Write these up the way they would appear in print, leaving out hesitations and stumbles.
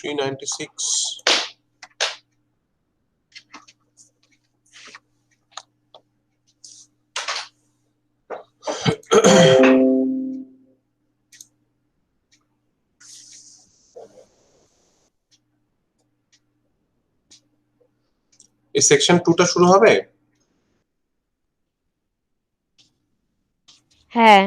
396. এই সেকশন 2টা শুরু হবে। হ্যাঁ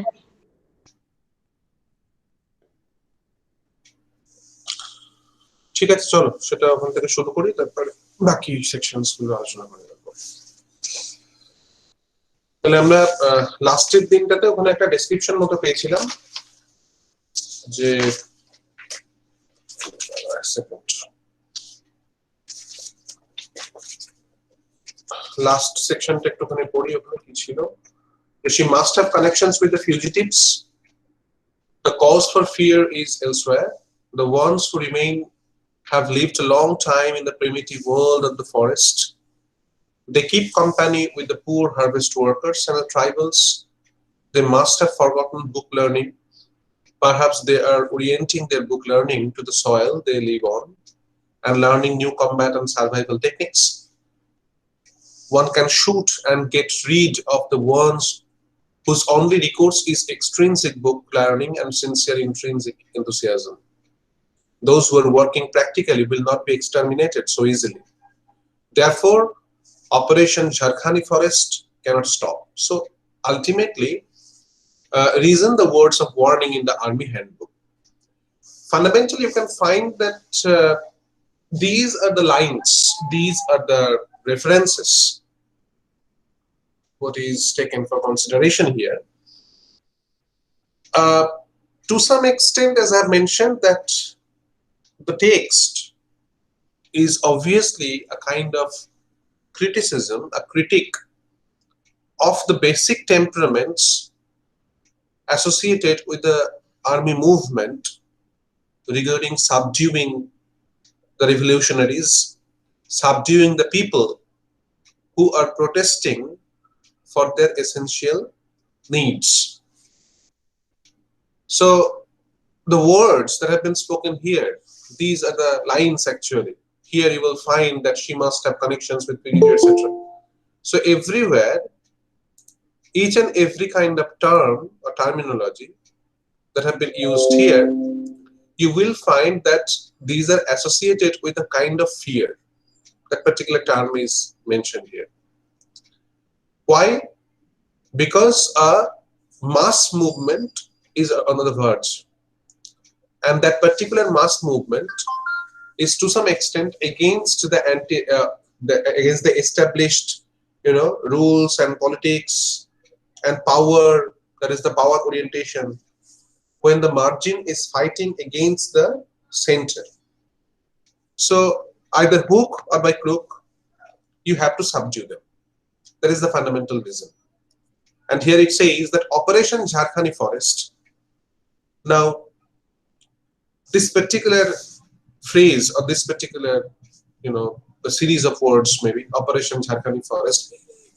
ঠিক আছে, চলো সেটা ওখান থেকে শুরু করি, তারপরে বাকি সেকশনস গুলো আলোচনা করে রাখবো। তাহলে আমরা লাস্টের দিনটাতে ওখানে একটা ডেসক্রিপশন মতো পেয়েছিলাম যে লাস্ট সেকশনটা একটুখানি পড়ি, ওখানে কি ছিল। She must have connections with the fugitives. The cause for fear is elsewhere. The ones who remain have lived a long time in the primitive world of the forest. They keep company with the poor harvest workers and the tribals. They must have forgotten book learning. Perhaps they are orienting their book learning to the soil they live on and learning new combat and survival techniques. One can shoot and get rid of the ones whose only recourse is extrinsic book learning and sincere intrinsic enthusiasm. Those who are working practically will not be exterminated so easily. Therefore, Operation Jharkhani Forest cannot stop. So ultimately, reason the words of warning in the Army Handbook. Fundamentally, you can find that these are the lines, these are the references, what is taken for consideration here. To some extent, as I've mentioned, that the text is obviously a kind of criticism, a critique of the basic temperaments associated with the army movement regarding subduing the revolutionaries, subduing the people who are protesting for their essential needs. So the words that have been spoken here, these are the lines actually. Here you will find that she must have connections with Brigadier, etc. So everywhere, each and every kind of term or terminology that have been used here, you will find that these are associated with a kind of fear. That particular term is mentioned here. Why? Because a mass movement is another word, and that particular mass movement is to some extent against the against the established, rules and politics and power. That is the power orientation. When the margin is fighting against the center, so either hook or by crook, you have to subdue them. That is the fundamental reason. And here it says that Operation Jharkhani Forest. Now, this particular phrase or this particular, the series of words, maybe Operation Jharkhani Forest,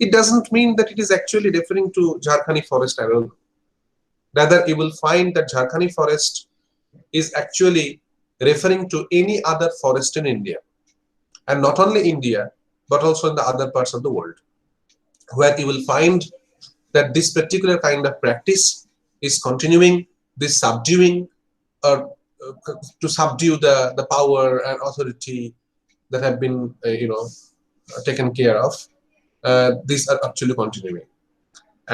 it doesn't mean that it is actually referring to Jharkhani Forest alone. Rather, you will find that Jharkhani Forest is actually referring to any other forest in India, and not only India, but also in the other parts of the world, where you will find that this particular kind of practice is continuing, this subduing, or to subdue the power and authority that have been taken care of. These are actually continuing.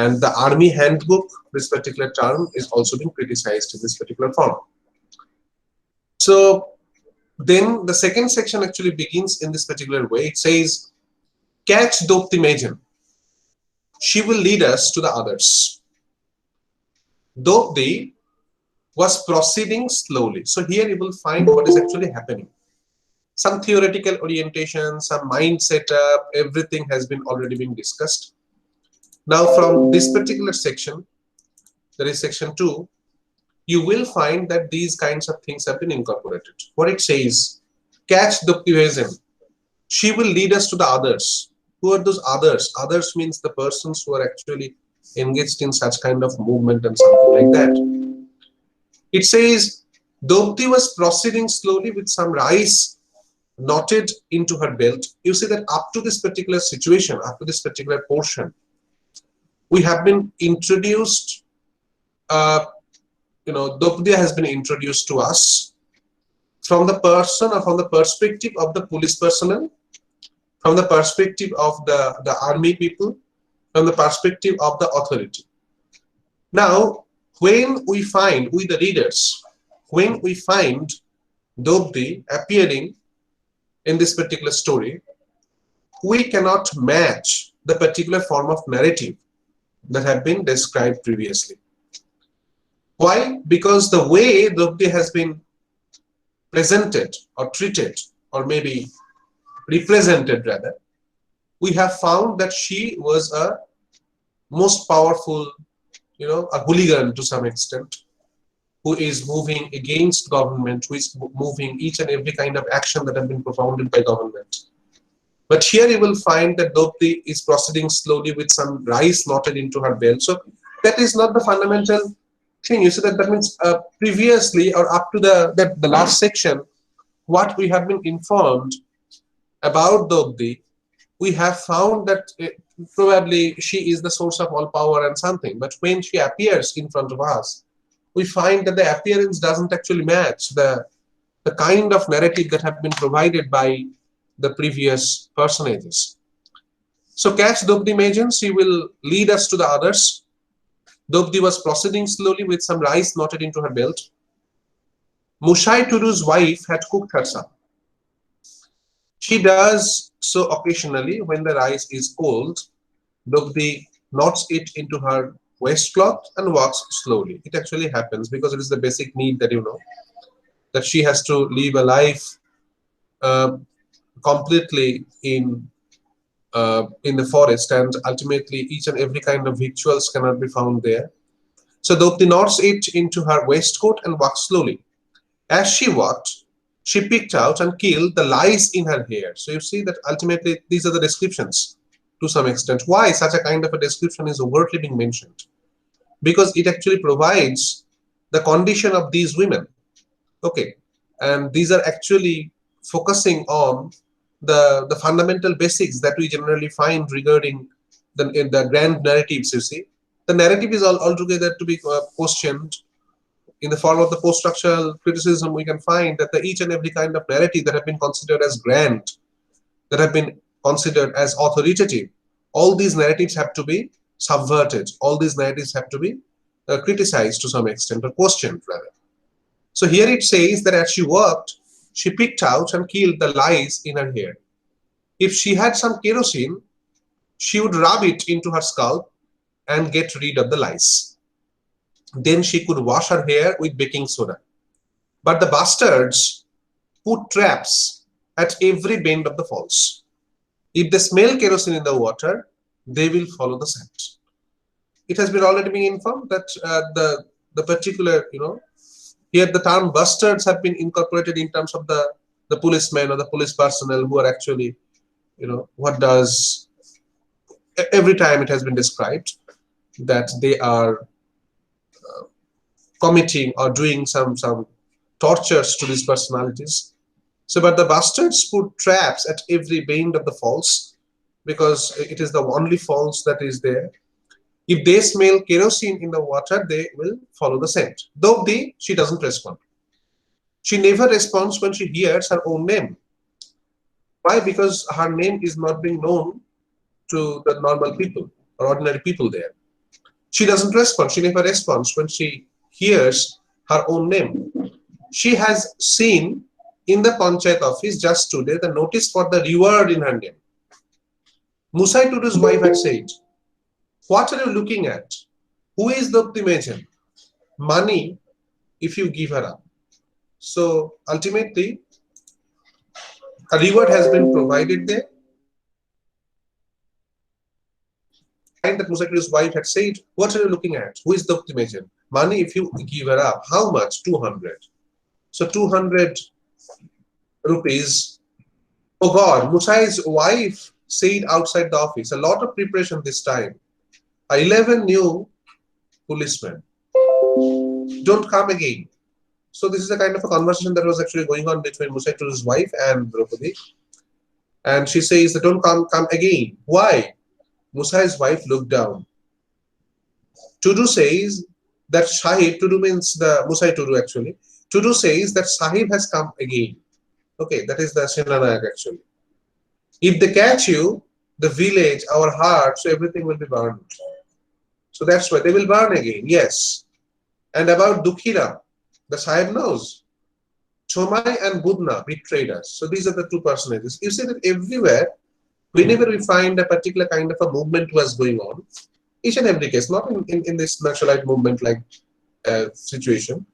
And the Army Handbook, this particular term, is also being criticized in this particular form. So then the second section actually begins in this particular way. It says, catch Draupadi Maiden. She will lead us to the others. Draupadi was proceeding slowly. So here you will find what is actually happening. Some theoretical orientation, some mind setup, everything has been already been discussed. Now from this particular section, that is section 2, you will find that these kinds of things have been incorporated. What it says, catch Draupadi Maiden. She will lead us to the others. Who are those others? Others means the persons who are actually engaged in such kind of movement and something like that. It says, Dopti was proceeding slowly with some rice knotted into her belt. You see that up to this particular situation, up to this particular portion, we have been introduced, Dopti has been introduced to us from the person or from the perspective of the police personnel, from the perspective of the army people, from the perspective of the authority. Now, when we find, we the readers, when we find Dopti appearing in this particular story, we cannot match the particular form of narrative that have been described previously. Why? Because the way Dopti has been presented or treated, or maybe represented rather, we have found that she was a most powerful, a hooligan to some extent, who is moving against government, who is moving each and every kind of action that have been propounded by government. But here you will find that Dopti is proceeding slowly with some rice knotted into her belt. So that is not the fundamental thing. You see that means previously or up to the last section, what we have been informed about Dopti, we have found that probably she is the source of all power and something. But when she appears in front of us, we find that the appearance doesn't actually match the kind of narrative that have been provided by the previous personages. So catch Dopti Majan, she will lead us to the others. Dopti was proceeding slowly with some rice knotted into her belt. Mushai Turu's wife had cooked her some. She does so occasionally when the rice is cold. Dopti knots it into her waistcloth and walks slowly. It actually happens because it is the basic need that that she has to live a life completely in the forest, and ultimately each and every kind of victuals cannot be found there. So Dopti knots it into her waistcoat and walks slowly. As she walked, she picked out and killed the lice in her hair. So you see that ultimately these are the descriptions to some extent. Why such a kind of a description is overtly being mentioned? Because it actually provides the condition of these women. Okay, and these are actually focusing on the fundamental basics that we generally find regarding the grand narratives. You see, the narrative is altogether to be questioned in the form of the post-structural criticism. We can find that each and every kind of narrative that have been considered as grand, that have been considered as authoritative, all these narratives have to be subverted. All these narratives have to be criticized to some extent, or questioned rather. So here it says that as she walked, she picked out and killed the lice in her hair. If she had some kerosene, she would rub it into her scalp and get rid of the lice. Then she could wash her hair with baking soda. But the bastards put traps at every bend of the falls. If they smell kerosene in the water, they will follow the scent. It has been already been informed that the particular, here the term bastards have been incorporated in terms of the policemen or the police personnel who are actually, what does, every time it has been described that they are committing or doing some tortures to these personalities. So, but the bastards put traps at every bend of the falls because it is the only falls that is there. If they smell kerosene in the water, they will follow the scent. Though she doesn't respond. She never responds when she hears her own name. Why? Because her name is not being known to the normal people or ordinary people there. She doesn't respond. She never responds when she hears her own name. She has seen in the Panchayat office just today the notice for the reward in her name. Musai Tudu's wife had said, "What are you looking at? Who is the Optimagen? Money if you give her up." So ultimately, a reward has been provided there. Find that Musai Tudu's wife had said, "What are you looking at? Who is the Optimagen? Money if you give her up." How much? 200. So 200 rupees. Oh God, Musai's wife said outside the office. A lot of preparation this time. 11 new policemen. Don't come again. So this is a kind of a conversation that was actually going on between Musai Tudu's wife and Draupadi. And she says that don't come again. Why? Musai's wife looked down. Tudu says that Sahib, Tudu means the Musai Tudu actually. Tudu says that Sahib has come again. Okay, that is the Sinanayak actually. If they catch you, the village, our heart, so everything will be burned. So that's why they will burn again, yes. And about Dukhira, the Sahib knows. Chomai and Budna betrayed us. So these are the two personages. You see that everywhere, whenever we find a particular kind of a movement was going on, each and every case, not in this Naxalite movement like situation,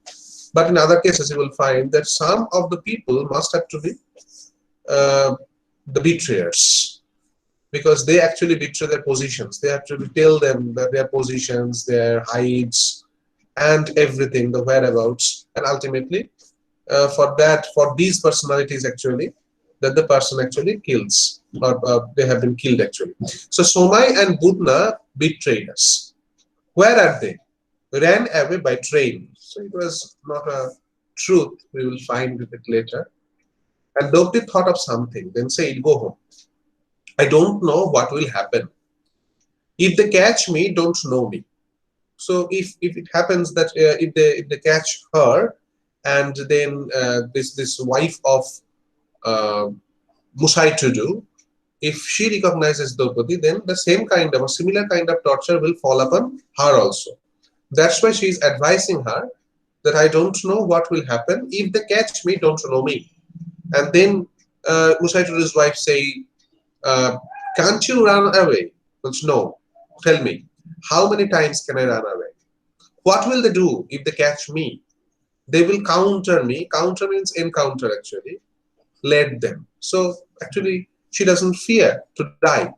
but in other cases you will find that some of the people must have to be uh, the betrayers, because they actually betray their positions. They have to tell them that their positions, their heights, and everything, the whereabouts, and ultimately for these personalities actually, that the person actually kills, or they have been killed actually. So Somai and Budna betrayed us. Where are they? Ran away by train. So it was not a truth. We will find it later. And Draupadi thought of something, then said, go home. I don't know what will happen. If they catch me, don't know me. So if it happens that if they catch her, and then this wife of uh, Musai Tudu, if she recognizes Draupadi, then the same kind of, a similar kind of torture will fall upon her also. That's why she is advising her that I don't know what will happen. If they catch me, don't know me. And then Musai Tudu's wife say, uh, can't you run away? Which, no. Tell me, how many times can I run away? What will they do if they catch me? They will counter me. Counter means encounter actually. Let them. So actually, she doesn't fear to die.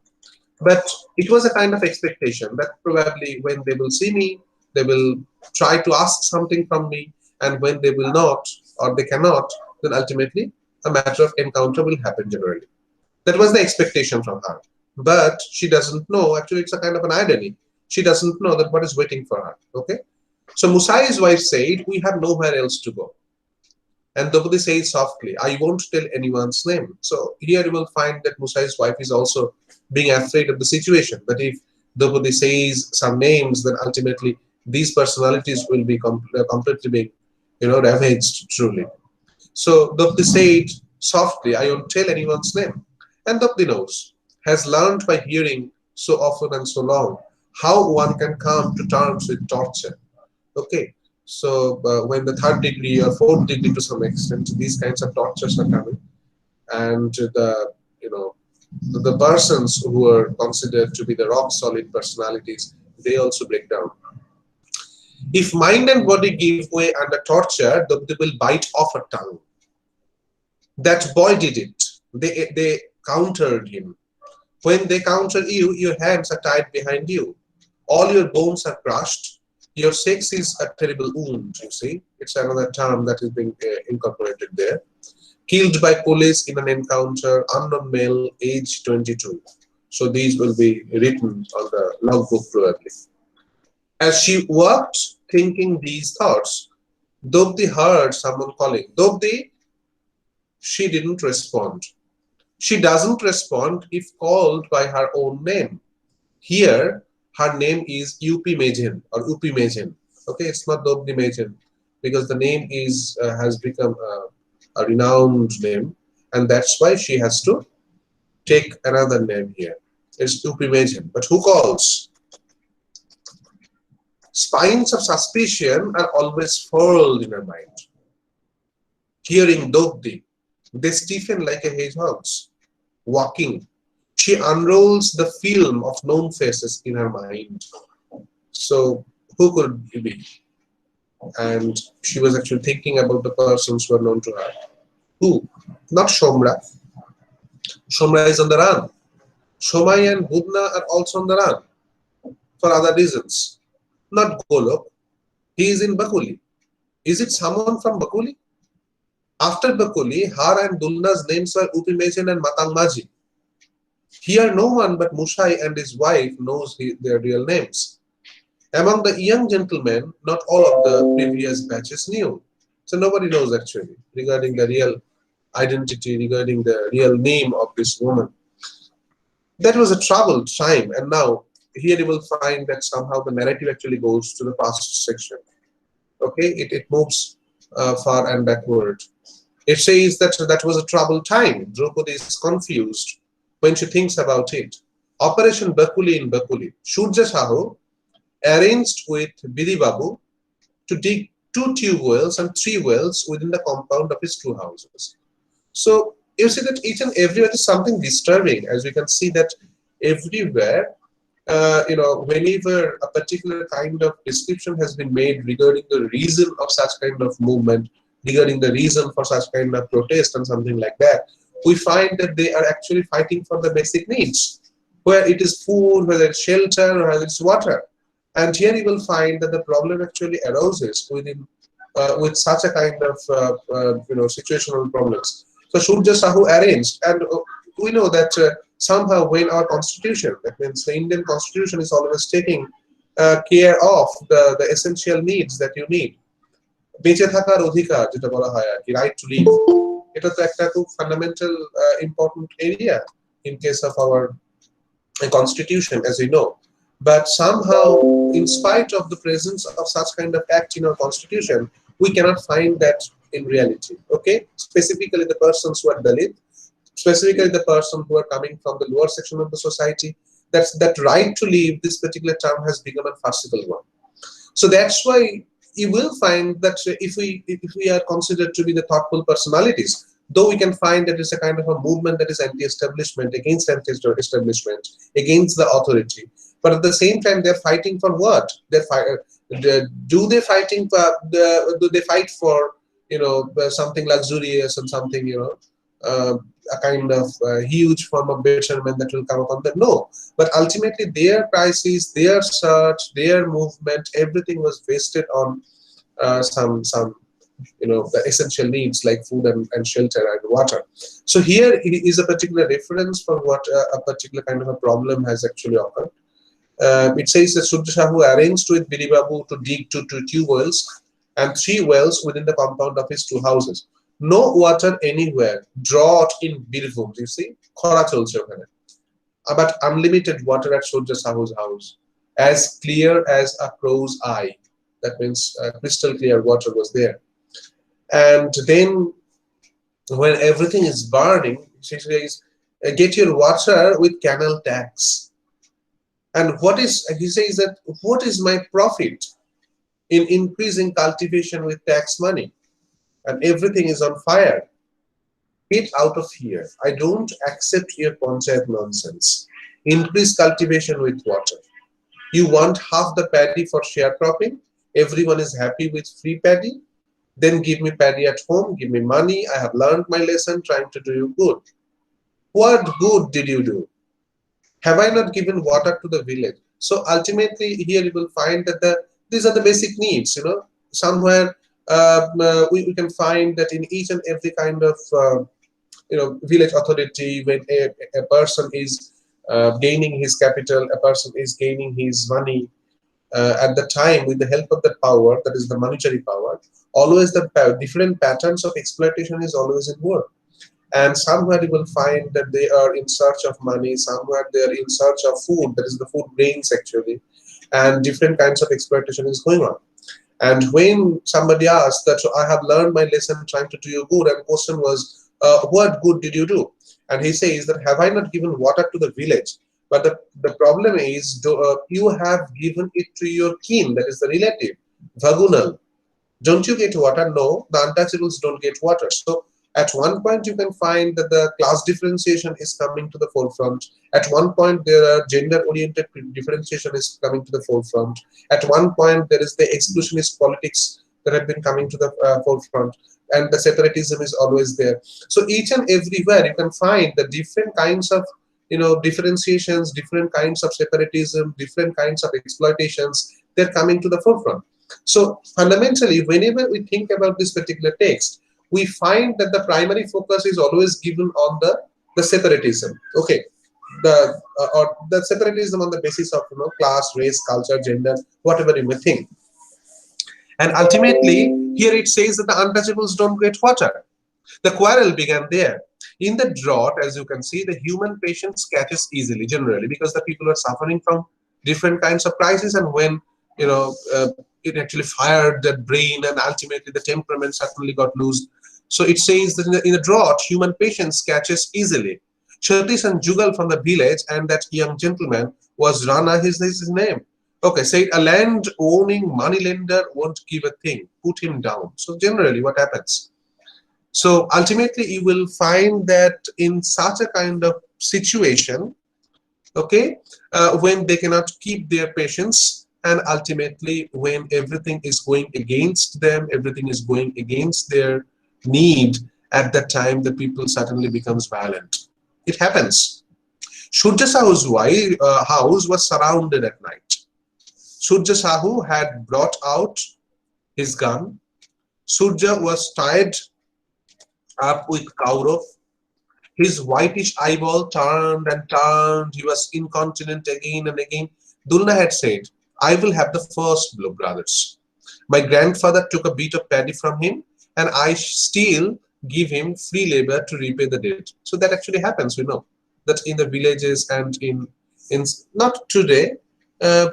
But it was a kind of expectation that probably when they will see me, they will try to ask something from me, and when they will not or they cannot, then ultimately a matter of encounter will happen generally. That was the expectation from her. But she doesn't know, actually, it's a kind of an irony. She doesn't know that what is waiting for her. Okay? So Musai's wife said, we have nowhere else to go. And Draupadi says softly, I won't tell anyone's name. So here you will find that Musai's wife is also being afraid of the situation. That if Draupadi says some names, then ultimately these personalities will be completely being, ravaged truly. So Draupadi said softly, I won't tell anyone's name. And Draupadi knows, has learned by hearing so often and so long, how one can come to terms with torture. Okay, so when the third degree or fourth degree to some extent, these kinds of tortures are coming, and the persons who are considered to be the rock solid personalities, they also break down. If mind and body give way under torture, they will bite off a tongue. That boy did it. They countered him. When they counter you, your hands are tied behind you. All your bones are crushed. Your sex is a terrible wound, you see. It's another term that is being incorporated there. Killed by police in an encounter, unknown male, age 22. So these will be written on the logbook probably. As she walked, thinking these thoughts, Draupadi heard someone calling. Draupadi, she didn't respond. She doesn't respond if called by her own name. Here, her name is Upi Mejen or Upi Mejen. Okay, it's not Draupadi Mejen, because the name is has become a renowned name, and that's why she has to take another name here. It's Upi Mejen. But who calls? Spines of suspicion are always furled in her mind. Hearing Draupadi, they stiffen like a hedgehog's. Walking, she unrolls the film of known faces in her mind. So, who could it be? And she was actually thinking about the persons who are known to her. Who? Not Shomra. Shomra is on the run. Shomai and Budna are also on the run for other reasons. Not Golok. He is in Bakuli. Is it someone from Bakuli? After Bakuli, her and Dulna's names were Upimechen and Matang Maji. Here, no one but Mushai and his wife knows their real names. Among the young gentlemen, not all of the previous batches knew. So nobody knows actually regarding the real identity, regarding the real name of this woman. That was a troubled time, and now here you will find that somehow the narrative actually goes to the past section. Okay, it moves far and backward. It says that that was a troubled time. Draupadi is confused when she thinks about it. Operation Bakuli in Bakuli. Surja Sahu arranged with Bidi Babu to dig two tube wells and three wells within the compound of his two houses. So you see that each and everywhere is something disturbing, as we can see that everywhere, whenever a particular kind of description has been made regarding the reason of such kind of movement, regarding the reason for such kind of protest and something like that, we find that they are actually fighting for the basic needs, where it is food, whether it's shelter, or whether it's water. And here you will find that the problem actually arises with such a kind of situational problems. So Surja Sahu arranged, and we know that somehow when our constitution, that means the Indian constitution, is always taking care of the essential needs that you need. বেঁচে থাকার অধিকার যেটা বলা হয় আর কি, right to live, এটা তো একটা খুব fundamental important area in case of our constitution, as we know. But somehow, in spite of the presence of such kind of act in our constitution, we cannot find that in reality. Okay, specifically the persons who are Dalit, specifically the person who are coming from the lower section of the society, that right to live, this particular term has become a farcical one. So that's why you will find that if we are considered to be the thoughtful personalities, though we can find that it's a kind of a movement that is anti-establishment, against anti-establishment, against the authority, but at the same time they're fighting for what? Do they fighting for do they fight for something luxurious and something a kind of huge form of betterment that will come upon them? No, but ultimately their crisis, their search, their movement, everything was wasted on some the essential needs like food and shelter and water. So here is a particular reference for what a particular kind of a problem has actually occurred. It says that Surja Sahu arranged with Bidi Babu to dig two tube wells and three wells within the compound of his two houses. No water anywhere, drought in Birbhum, you see, khora cholche okhane. But unlimited water at Surja Sahu's house, as clear as a crow's eye. That means crystal clear water was there. And then when everything is burning, she says, get your water with canal tax. And he says that, what is my profit in increasing cultivation with tax money? And everything is on fire. Get out of here. I don't accept your panchayat nonsense. Increase cultivation with water. You want half the paddy for sharecropping? Everyone is happy with free paddy? Then give me paddy at home, give me money. I have learned my lesson trying to do you good. What good did you do? Have I not given water to the village? So ultimately here you will find that these are the basic needs. Somewhere we can find that in each and every kind of village authority, when a person is gaining his capital, a person is gaining his money, at the time, with the help of the power, that is the monetary power, always the different patterns of exploitation is always in work. And somewhere you will find that they are in search of money, somewhere they are in search of food, that is the food grains actually, and different kinds of exploitation is going on. And when somebody asked that, so I have learned my lesson trying to do you good, and the question was, what good did you do? And he says that, have I not given water to the village? But the problem is, you have given it to your kin, that is the relative, Vagunal. Don't you get water? No, the untouchables don't get water. So at one point you can find that the class differentiation is coming to the forefront. At one point there are gender-oriented differentiation is coming to the forefront. At one point there is the exclusionist politics that have been coming to the forefront, and the separatism is always there. So each and everywhere you can find the different kinds of differentiations, different kinds of separatism, different kinds of exploitations, they're coming to the forefront. So fundamentally, whenever we think about this particular text, we find that the primary focus is always given on the separatism. Okay, or the separatism on the basis of class, race, culture, gender, whatever you may think. And ultimately, here it says that the untouchables don't get water. The quarrel began there. In the drought, as you can see, the human patience catches easily, generally, because the people are suffering from different kinds of crises, and when you know it actually fired the brain, and ultimately the temperament certainly got loose. So it says that in the drought, human patience catches easily. Satish and Jugal from the village, and that young gentleman was Rana, his name. Okay, said a land owning moneylender won't give a thing, put him down. So generally, what happens? So ultimately, you will find that in such a kind of situation, okay, when they cannot keep their patience, and ultimately when everything is going against them, everything is going against their need, at that time the people suddenly becomes violent. It happens. Surya Sahu's house was surrounded at night. Surya Sahu had brought out his gun. Surya was tied up with Kaurav. His whitish eyeball turned and turned. He was incontinent again and again. Dulna had said, I will have the first blow, brothers. My grandfather took a bit of paddy from him, and I still give him free labor to repay the debt. So that actually happens, we know. That in the villages and in not today.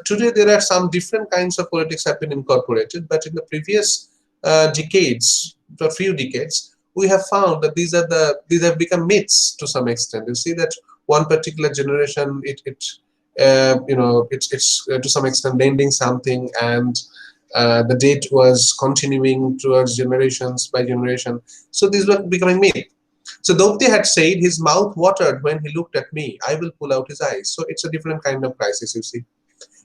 Today there are some different kinds of politics have been incorporated, but in the previous decades, for a few decades, we have found that these have become myths to some extent. You see that one particular generation, it's to some extent lending something, and the debt was continuing towards generations by generation. So these were becoming myth. So Dopti had said his mouth watered when he looked at me. I will pull out his eyes. So it's a different kind of crisis, you see.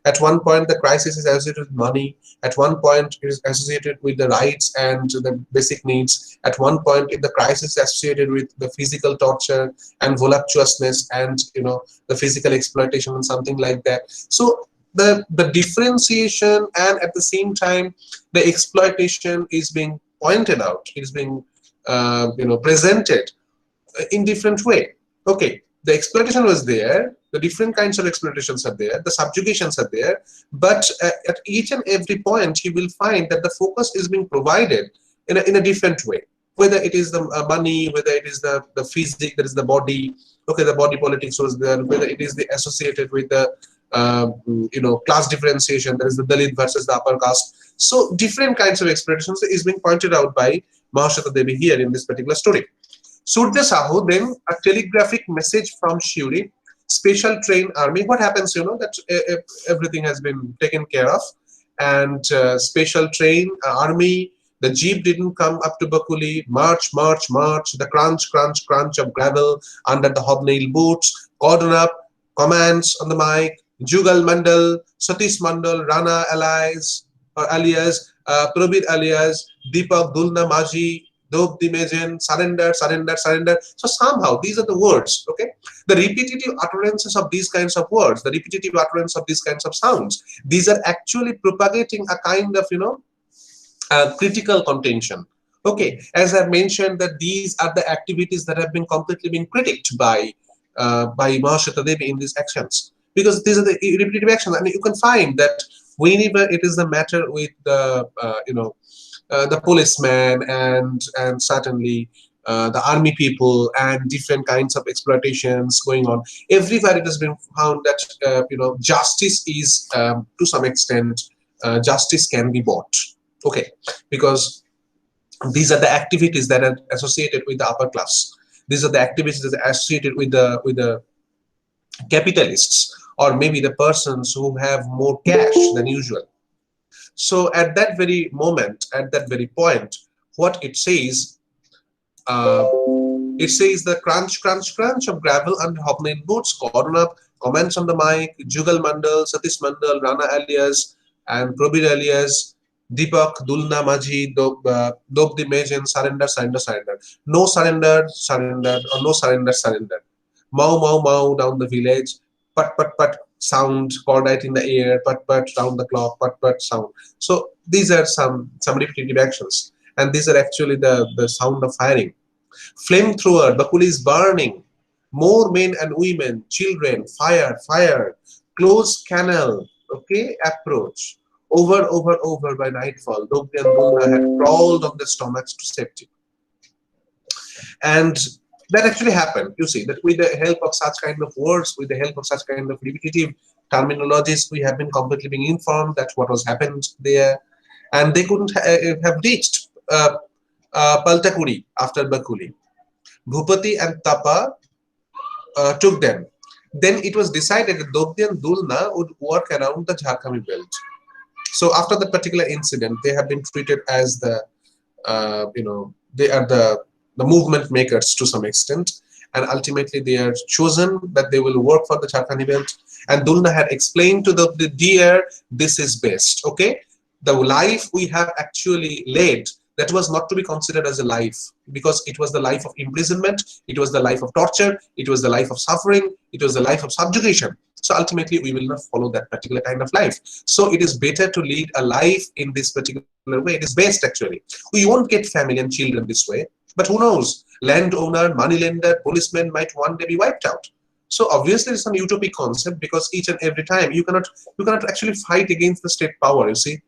At one point, the crisis is associated with money. At one point, it is associated with the rights and the basic needs. At one point, the crisis is associated with the physical torture and voluptuousness, and the physical exploitation and something like that. So the differentiation, and at the same time the exploitation is being pointed out, is being presented in different way. Okay, the exploitation was there, the different kinds of exploitations are there, the subjugations are there, but at each and every point you will find that the focus is being provided in a different way. Whether it is the money, whether it is the physique, that is the body, okay, the body politics was there, whether it is the associated with the class differentiation, that is the Dalit versus the upper caste. So different kinds of exploitations is being pointed out by Mahashata Devi here in this particular story. Surya Sahu, then a telegraphic message from Shuri, special train army. What happens, that everything has been taken care of, and special train army, the jeep didn't come up to Bakuli, march, march, march, the crunch, crunch, crunch of gravel under the hobnail boots, cordon up, commands on the mic, Jugal Mandal, Satish Mandal, Rana alias, Probir alias, Deepak Dulna Maji, Dog Dimajan, surrender, surrender, surrender. So somehow these are the words, okay? The repetitive utterances of these kinds of words, the repetitive utterance of these kinds of sounds, these are actually propagating a kind of, critical contention. Okay, as I mentioned that these are the activities that have been completely been critiqued by Mahashata Devi in these actions. Because these are the repetitive actions, and you can find that whenever it is the matter with the policeman and certainly the army people and different kinds of exploitations going on. Everywhere it has been found that justice is to some extent justice can be bought. Okay, because these are the activities that are associated with the upper class. These are the activities that are associated with the capitalists, or maybe the persons who have more cash than usual. So at that very moment, at that very point, what uh, it says the crunch, crunch, crunch of gravel under hobnail boots, cordon up, comments on the mic, Jugal Mandal, Satish Mandal, Rana alias, and Probir alias, Deepak, Dulna Maji, Dobdi Majan, surrender, surrender, surrender. No surrender, surrender, or no surrender, surrender. Mau, mau, mau down the village, pat, sound, cordite in the air, pat, round the clock, pat, sound. So these are some repetitive actions, and these are actually the sound of firing. Flamethrower, Bakuli is burning. More men and women, children, fire, fire. Close canal, okay, approach. Over by nightfall, Dobdi and Dulna had crawled on their stomachs to safety. And that actually happened. You see, that with the help of such kind of words, with the help of such kind of repetitive terminologies, we have been completely being informed that what was happened there. And they couldn't have reached Paltakuri after Bakuli. Bhupati and Tapa took them. Then it was decided that Dobdi and Dulna would work around the Jharkhami belt. So after that particular incident, they have been treated as the, they are the movement makers to some extent, and ultimately they are chosen that they will work for the Jharkhandi belt. And Dulna had explained to the deer, this is best. Okay, the life we have actually led, that was not to be considered as a life, because it was the life of imprisonment, it was the life of torture, it was the life of suffering, it was the life of subjugation. So ultimately we will not follow that particular kind of life. So it is better to lead a life in this particular way. It is best actually. We won't get family and children this way, but who knows, landowner, moneylender, policeman might one day be wiped out. So obviously it's an utopic concept, because each and every time you cannot actually fight against the state power, you see.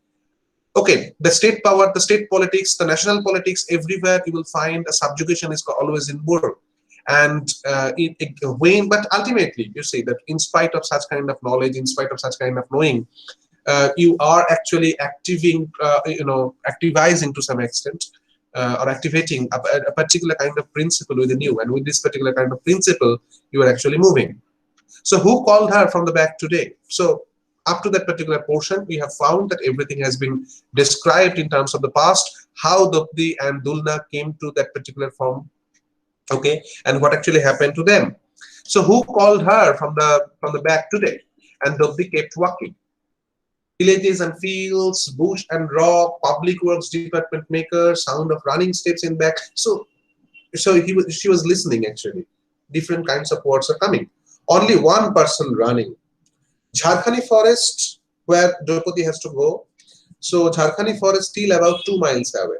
Okay, the state power, the state politics, the national politics, everywhere you will find a subjugation is always involved. And but ultimately, you see that in spite of such kind of knowledge, in spite of such kind of knowing, you are actually activizing to some extent, or activating a particular kind of principle within you. And with this particular kind of principle, you are actually moving. So who called her from the back today? So up to that particular portion, we have found that everything has been described in terms of the past, how Dobdi and Dulna came to that particular form, okay, and what actually happened to them. So who called her from the back today? And Dobdi kept walking. Villages and fields, bush and rock, public works department maker, sound of running steps in back. So she was listening actually. Different kinds of words are coming. Only one person running. Jharkhandi forest, where Draupadi has to go. So Jharkhandi forest still about 2 miles away.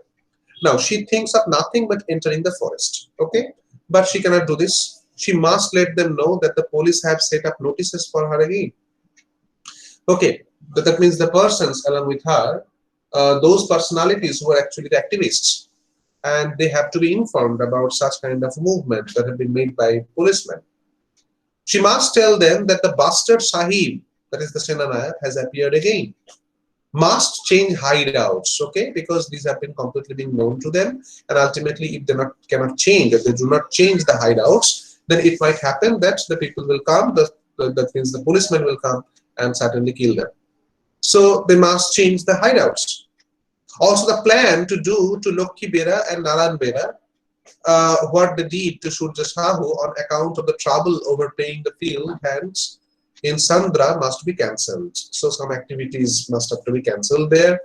Now she thinks of nothing but entering the forest. Okay, but she cannot do this. She must let them know that the police have set up notices for her again. Okay, but that means the persons along with her, those personalities who are actually the activists, and they have to be informed about such kind of movement that have been made by policemen. She must tell them that the bastard Sahib, that is the Senanayak, has appeared again. Must change hideouts, okay, because these have been completely being known to them, and ultimately if they cannot change, if they do not change the hideouts, then it might happen that the people will come, that means the policemen will come and certainly kill them. So they must change the hideouts. Also the plan to do to Lokhi Bera and Naran Bera, what they did to Surya Sahu on account of the trouble overpaying the field hands in Sandra must be cancelled. So some activities must have to be cancelled there.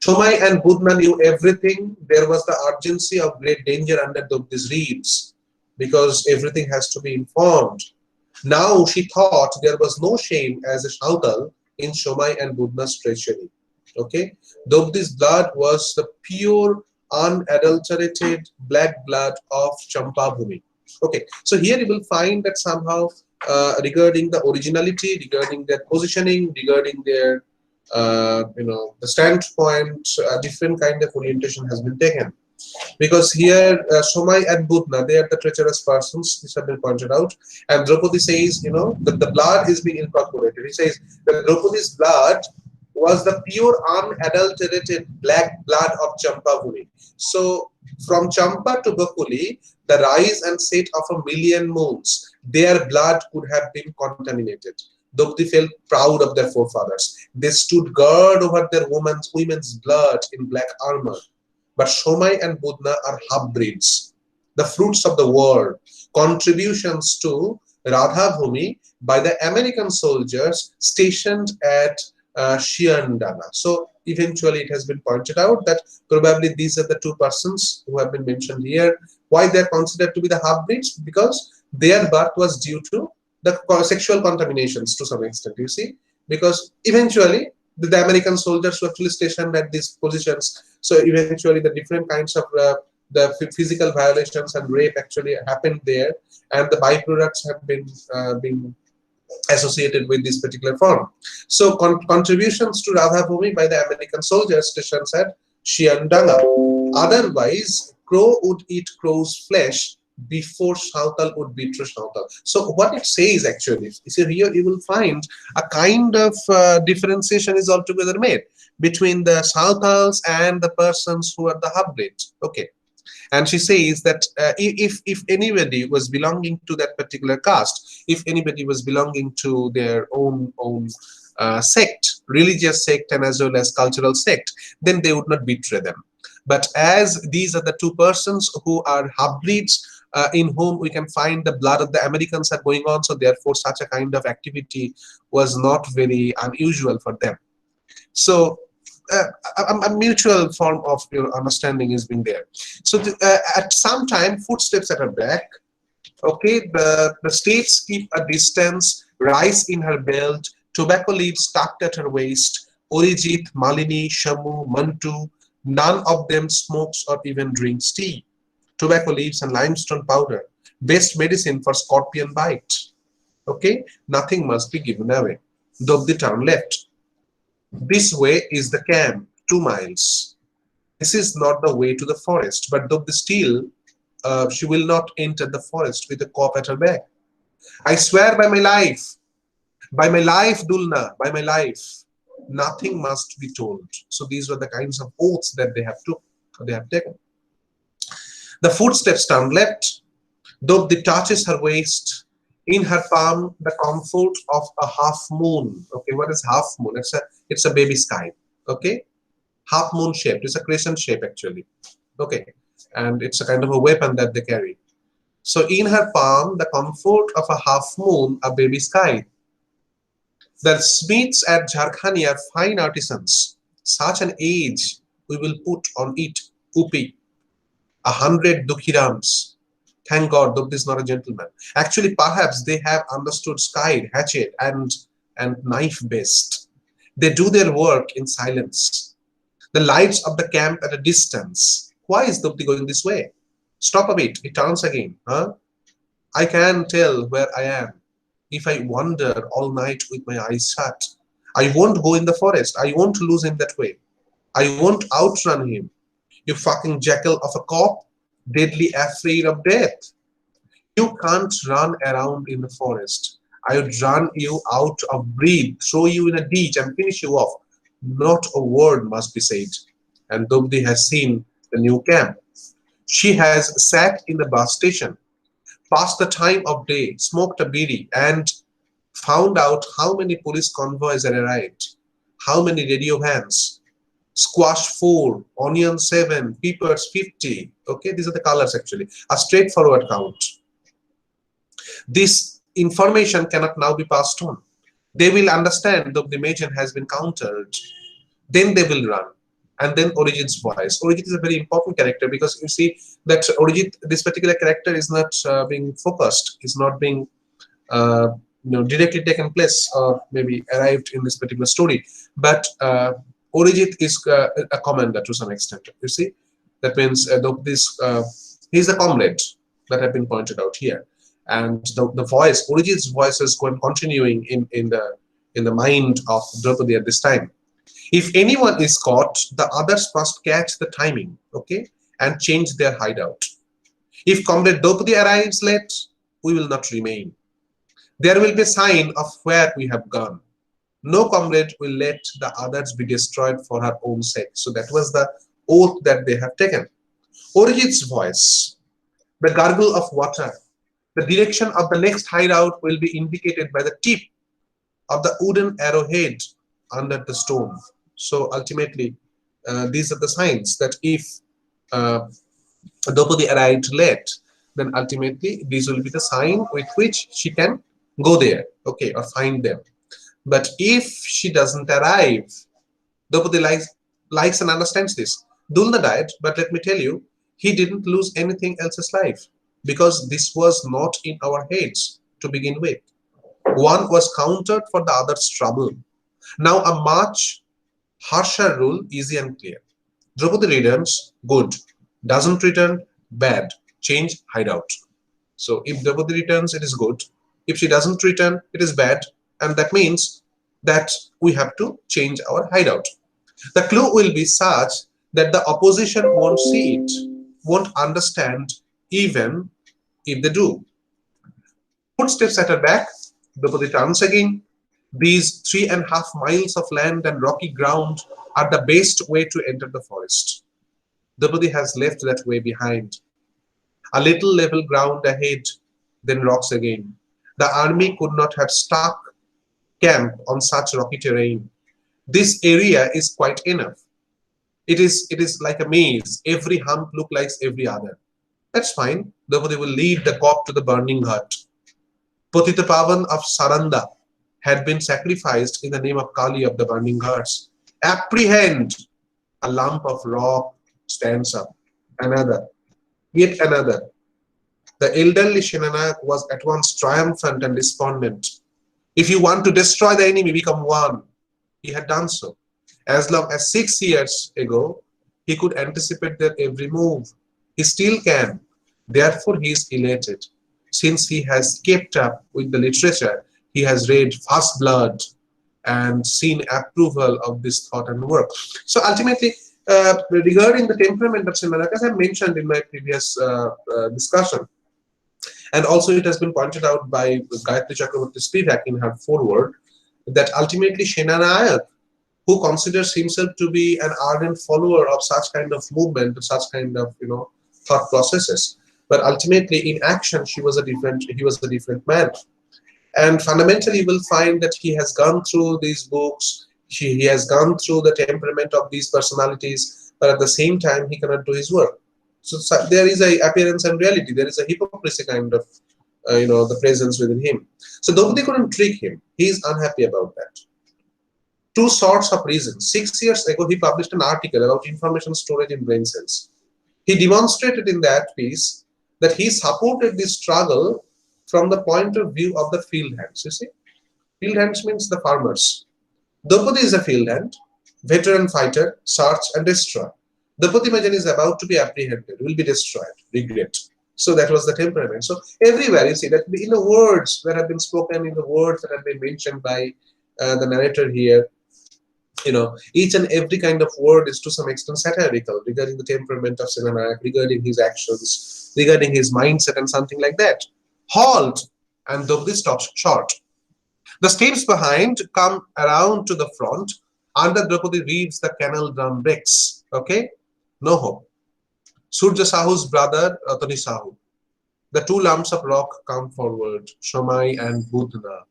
Chomai and Budna knew everything. There was the urgency of great danger under these reeds, because everything has to be informed. Now she thought there was no shame as a shautal in Chomai and Budna's treachery. Okay, Dobdi's blood was the pure, unadulterated black blood of Champabhumi. Okay, so here you will find that somehow regarding the originality, regarding their positioning, regarding their the standpoint, a different kind of orientation has been taken. Because here Somai and Budna, they are the treacherous persons, this has been pointed out, and Draupadi says, that the blood is being incorporated. He says that Draupadi's blood was the pure unadulterated black blood of Champavuni. So from Champa to Bakuli, the rise and set of a million moons, their blood could have been contaminated. Dobdi felt proud of their forefathers. They stood guard over their women's blood in black armor. But Shomai and Budna are half-breeds, the fruits of the war, contributions to Radha Bhumi by the American soldiers stationed at Shiandana. So eventually it has been pointed out that probably these are the two persons who have been mentioned here. Why they are considered to be the half-breeds? Because their birth was due to the sexual contaminations to some extent, you see, because eventually the American soldiers were actually stationed at these positions. So eventually the different kinds of the physical violations and rape actually happened there, and the byproducts have been associated with this particular form. So contributions to Radha Bhumi by the American soldiers stationed at Shiandanga. Otherwise, crow would eat crow's flesh before Shautal would betray Shautal. So what it says actually, you see here you will find a kind of differentiation is altogether made between the Shautals and the persons who are the half-breed. Okay. And she says that if anybody was belonging to that particular caste, if anybody was belonging to their own sect, religious sect, and as well as cultural sect, then they would not betray them. But as these are the two persons who are half-breeds, in whom we can find the blood of the Americans are going on, so therefore such a kind of activity was not very unusual for them. So a mutual form of understanding is being there. So at some time, footsteps at her back. Okay, the states keep a distance, rice in her belt, tobacco leaves tucked at her waist. Orijit, Malini, Shamu, Mantu, none of them smokes or even drinks tea. Tobacco leaves and limestone powder, best medicine for scorpion bite. Okay, nothing must be given away. Dobdi turn left. This way is the camp, 2 miles. This is not the way to the forest, but though still, she will not enter the forest with a cop at her back. I swear by my life, Dulna, by my life, nothing must be told. So these were the kinds of oaths that they have taken. The footsteps turn left, though the touches her waist. In her palm, the comfort of a half moon. Okay, what is half moon? It's a baby sky. Okay, half moon shaped. It's a crescent shape actually. Okay, and it's a kind of a weapon that they carry. So in her palm, the comfort of a half moon, a baby sky. The smiths at Jharkhani are fine artisans. Such an age we will put on it, Upi, 100 dukhirams. Thank God, Dobdi is not a gentleman. Actually, perhaps they have understood scythe, hatchet, and knife best. They do their work in silence. The lights of the camp at a distance. Why is Dobdi going this way? Stop a bit, he turns again. Huh? I can tell where I am if I wander all night with my eyes shut. I won't go in the forest. I won't lose him that way. I won't outrun him. You fucking jackal of a cop, deadly afraid of death. You can't run around in the forest. I would run you out of breath, throw you in a ditch and finish you off. Not a word must be said. And Dobdi has seen the new camp. She has sat in the bus station, passed the time of day, smoked a bidi, and found out how many police convoys had arrived, how many radio vans, squash 4, onion 7, peppers 50. Okay, these are the colors actually. A straightforward count. This information cannot now be passed on. They will understand that the Majan has been countered. Then they will run. And then Orijit's voice. Orijit is a very important character because you see that Orijit, this particular character is not being focused, is not being directly taken place or maybe arrived in this particular story. But Orijit is a commander to some extent. You see, that means he's a comrade that have been pointed out here, and the voice, Orijit's voice is continuing in the mind of Draupadi at this time. If anyone is caught, the others must catch the timing, okay, and change their hideout. If Comrade Draupadi arrives late, we will not remain. There will be a sign of where we have gone. No comrade will let the others be destroyed for her own sake. So that was the oath that they have taken. Orijit's voice, the gargle of water, the direction of the next hideout will be indicated by the tip of the wooden arrowhead under the stone. So ultimately, these are the signs that if Draupadi arrived late, then ultimately these will be the sign with which she can go there, okay, or find them. But if she doesn't arrive, Draupadi likes and understands this. Dulna died, but let me tell you, he didn't lose anything else's life because this was not in our heads to begin with. One was countered for the other's trouble. Now a much harsher rule, easy and clear. Draupadi returns, good. Doesn't return, bad. Change hideout. So if Draupadi returns, it is good. If she doesn't return, it is bad, and that means that we have to change our hideout. The clue will be such that the opposition won't see it, won't understand, even if they do. Footsteps at her back, Draupadi turns again. These 3.5 miles of land and rocky ground are the best way to enter the forest. Draupadi has left that way behind. A little level ground ahead, then rocks again. The army could not have stuck camp on such rocky terrain. This area is quite enough. It is like a maze. Every hump looks like every other. That's fine. Draupadi will lead the cop to the burning hut. Patitapavan of Saranda had been sacrificed in the name of Kali of the burning hearts. Apprehend! A lump of rock stands up. Another. Yet another. The elderly Shenanayak was at once triumphant and despondent. If you want to destroy the enemy, become one. He had done so. As long as 6 years ago, he could anticipate their every move. He still can. Therefore, he is elated. Since he has kept up with the literature, he has read First Blood and seen approval of this thought and work. So ultimately, regarding the temperament of Shenanayak, as I mentioned in my previous discussion, and also it has been pointed out by Gayatri Chakraborty Spivak in her foreword, that ultimately Shenanayak, who considers himself to be an ardent follower of such kind of movement, such kind of thought processes, but ultimately in action he was a different man. And fundamentally, you will find that he has gone through these books, he has gone through the temperament of these personalities, but at the same time he cannot do his work. So there is a appearance and reality. There is a hypocrisy kind of the presence within him. So Draupadi couldn't trick him. He is unhappy about that. Two sorts of reasons. 6 years ago, he published an article about information storage in brain cells. He demonstrated in that piece that he supported this struggle from the point of view of the field hands. You see, field hands means the farmers. Draupadi is a field hand, veteran fighter, search and destroy. Draupadi Majan is about to be apprehended, will be destroyed, regret. So that was the temperament. So everywhere you see that in the words that have been spoken, in the words that have been mentioned by the narrator here, each and every kind of word is to some extent satirical regarding the temperament of Shenanayak, regarding his actions, regarding his mindset and something like that. Halt! And Draupadi stops short. The steps behind come around to the front. Under Draupadi reads the canal drum breaks. Okay? No hope. Surja Sahu's brother, Ratani Sahu. The two lumps of rock come forward, Shamai and Budna.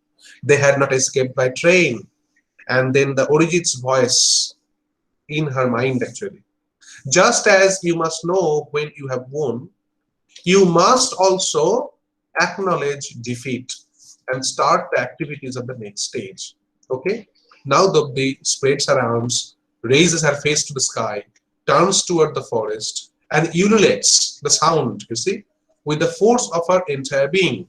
They had not escaped by train. And then the Orijit's voice in her mind actually. Just as you must know when you have won, you must also acknowledge defeat and start the activities of the next stage. Okay? Now Draupadi spreads her arms, raises her face to the sky, turns toward the forest, and ululates the sound, you see, with the force of her entire being.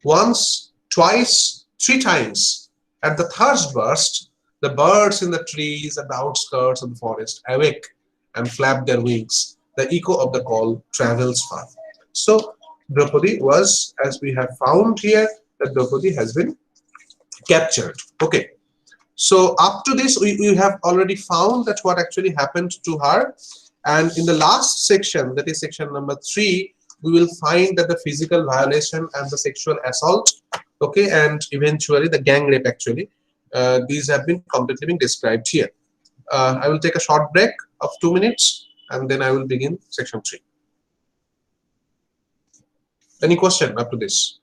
Once, twice, 3 times. At the third burst, the birds in the trees at the outskirts of the forest awake and flap their wings. The echo of the call travels far. So Draupadi was, as we have found here, that Draupadi has been captured. Okay. So up to this, we have already found that what actually happened to her. And in the last section, that is section number 3, we will find that the physical violation and the sexual assault, okay, and eventually the gang rape actually, these have been completely been described here. I will take a short break of 2 minutes and then I will begin section 3. Any question up to this?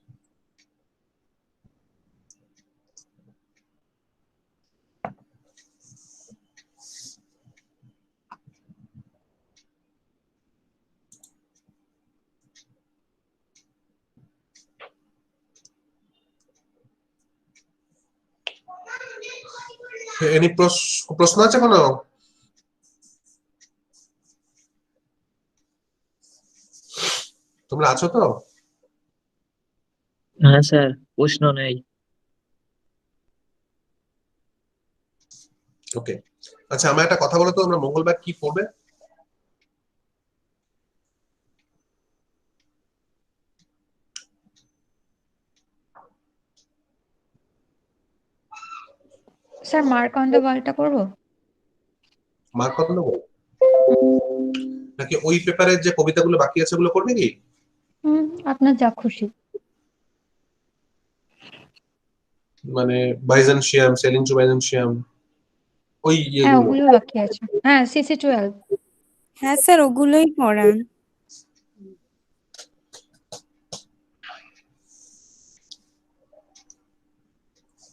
Any প্রশ্ন আছে কোনো? তোমরা আছো তো? হ্যাঁ sir, প্রশ্ন নেই। ওকে, আচ্ছা আমার একটা কথা বলো তো, আমরা মঙ্গলবার কি পড়বে? স্যার মার্ক অন দ্য ওয়ালটা করবো? মার্ক অন দ্য ওয়াল নাকি ওই পেপারের যে কবিতাগুলো বাকি আছে ওগুলো করবে কি? আপনার যা খুশি। মানে বাইজেন্সিয়াম, সেলিং টু বাইজেন্সিয়াম, ওই হ্যাঁ ইয়েগুলো। ওগুলো বাকি আছে। হ্যাঁ CC12। হ্যাঁ স্যার ওগুলোই পড়ান।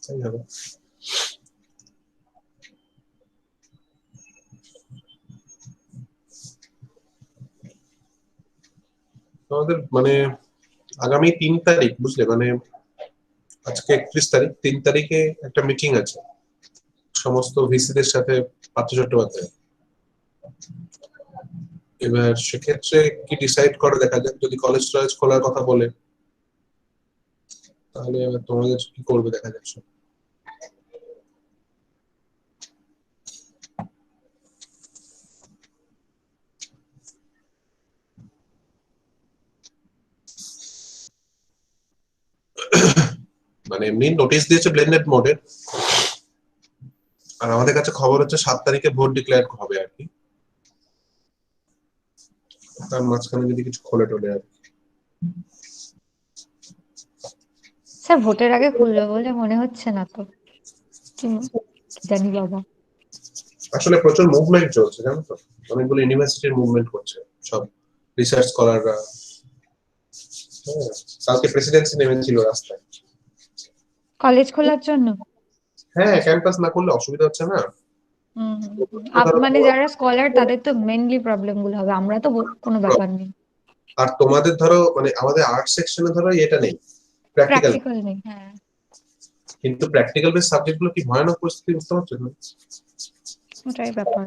তাই হবে। আমাদের মানে আগামী 3 তারিখ, বুঝলে, মানে আজকে 31 তারিখ, 3 তারিখে একটা মিটিং আছে সমস্ত ভিসিদের সাথে, পার্থ চট্টোপাধ্যায়। এবার সেক্ষেত্রে কি ডিসাইড করে দেখা যাক। যদি কলেজ টলেজ খোলার কথা বলে তাহলে এবার তোমাদের কি করবে দেখা যাক। মানে এমনি নোটিশ দিয়েছে ব্লেন্ডেড মোডে, আর আমাদের কাছে খবর হচ্ছে 7 তারিখে ভোট ডিক্লেয়ার হবে আর কি। তার মাঝখানে যদি কিছু খোলে টোলে আর কি। স্যার ভোটের আগে খুলবে বলে মনে হচ্ছে না তো, কি জানি বাবা। আসলে প্রচুর মুভমেন্ট চলছে, জানো তো, অনেকগুলো ইউনিভার্সিটির মুভমেন্ট করছে সব রিসার্চ স্কলাররা। হ্যাঁ, কালকে প্রেসিডেন্সি নেমেছিল রাস্তায়। কলেজ খোলার জন্য? হ্যাঁ, ক্যাম্পাস না করলে অসুবিধা হচ্ছে না। মানে যারা স্কলার তাদের তো মেইনলি প্রবলেম গুলো হবে, আমরা তো কোনো ব্যাপার নেই। আর তোমাদের ধরো মানে আমাদের আর্ট সেকশনে ধরো এটা নেই, প্র্যাকটিক্যাল। প্র্যাকটিক্যাল নেই, হ্যাঁ। কিন্তু প্র্যাকটিক্যাল বেস সাবজেক্ট গুলো কি ভয়ানক পরিস্থিতি, বুঝতে পারছো না? ওটাই ব্যাপার।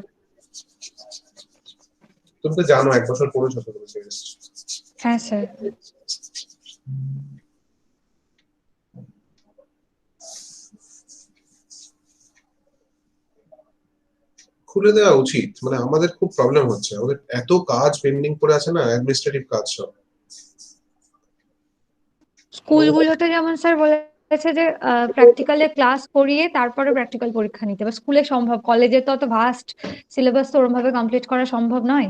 তুমি তো জানো, 1 বছর পড়েছো তো তুমি। হ্যাঁ স্যার। খুলে দেওয়া উচিত, মানে আমাদের খুব প্রবলেম হচ্ছে, আমাদের এত কাজ পেন্ডিং পড়ে আছে না, অ্যাডমিনিস্ট্রেটিভ কাজ সব। স্কুলগুলোতে যেমন স্যার বলেছে যে প্র্যাকটিক্যালে ক্লাস করিয়ে তারপরে প্র্যাকটিক্যাল পরীক্ষা নিতে, বা স্কুলে সম্ভব, কলেজে তো অত ভাস্ট সিলেবাস তো ওরকম ভাবে কমপ্লিট করা সম্ভব নয়।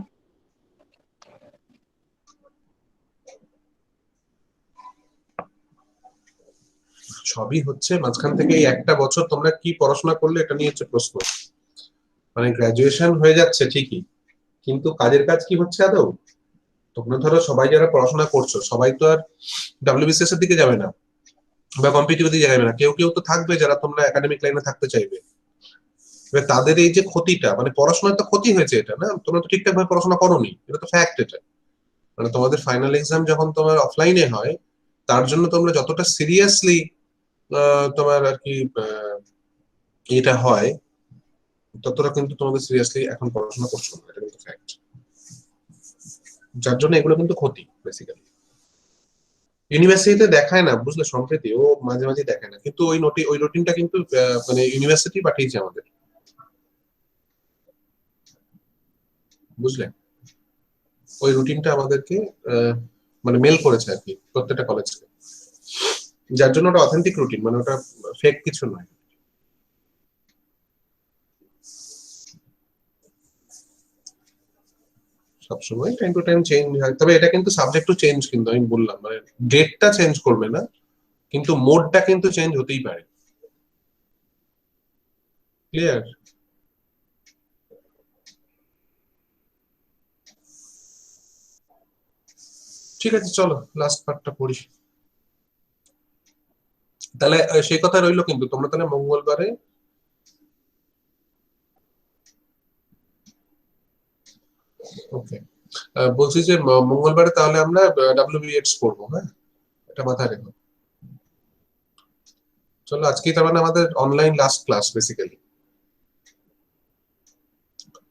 সবই হচ্ছে মাঝখান থেকে এই একটা বছর তোমরা কি পড়াশোনা করলে এটা নিয়ে হচ্ছে প্রশ্ন। মানে গ্রাজুয়েশন হয়ে যাচ্ছে ঠিকই, কিন্তু কাজের কাজ কি হচ্ছে আদৌ? তোমরা ধরো সবাই যারা পড়াশোনা করছো সবাই তো আর ডাব্লিউবিসিএস এর দিকে যাবে না বা কম্পিটিটিভ দিকে যাবে না, কেউ কেউ তো থাকবে যারা তোমরা একাডেমিক লাইনে থাকতে চাইবে। এবার তাদের এই যে ক্ষতিটা, মানে পড়াশোনার তো ক্ষতি হয়েছে, এটা না, তোমরা তো ঠিকঠাক ভাবে পড়াশোনা করোনি, এটা তো ফ্যাক্ট। এটা মানে তোমাদের ফাইনাল এক্সাম যখন তোমার অফলাইনে হয়, তার জন্য তোমরা যতটা সিরিয়াসলি তোমার আর কি এটা হয়, ততটা কিন্তু তোমাদের সিরিয়াসলি এখন পড়াশোনা করছো না, এটা কিন্তু ফ্যাক্ট। যার জন্য এগুলো কিন্তু ক্ষতি বেসিক্যালি। ইউনিভার্সিটিতে দেখায় না, বুঝলে, সম্প্রীতি ও মাঝে মাঝে দেখায় না, কিন্তু ওই রুটিনটা কিন্তু মানে ইউনিভার্সিটি পাঠিয়েছে আমাদের, বুঝলে। ওই রুটিনটা আমাদেরকে মানে মেল করেছে আর কি প্রত্যেকটা কলেজকে, যার জন্য ওটা অথেন্টিক রুটিন, মানে ওটা ফেক কিছু নয়। সবসময় টাইম টু টাইম চেঞ্জ হয়, তবে এটা কিন্তু সাবজেক্ট টু চেঞ্জ, কিন্তু আমি বললাম মানে ডেটটা চেঞ্জ করবে না, কিন্তু মোডটা কিন্তু চেঞ্জ হতেই পারে। ক্লিয়ার? ঠিক আছে, চলো লাস্ট পার্টটা পড়ি তাহলে। সেই কথা রইলো, কিন্তু তোমরা তাহলে মঙ্গলবারে, ওকে, বলছি যে মঙ্গলবারে তাহলে আমরা ডাব্লিউবিএস করবো, হ্যাঁ, এটা মাথায় রেখো। চলো, আজকেই তার মানে আমাদের online last class basically.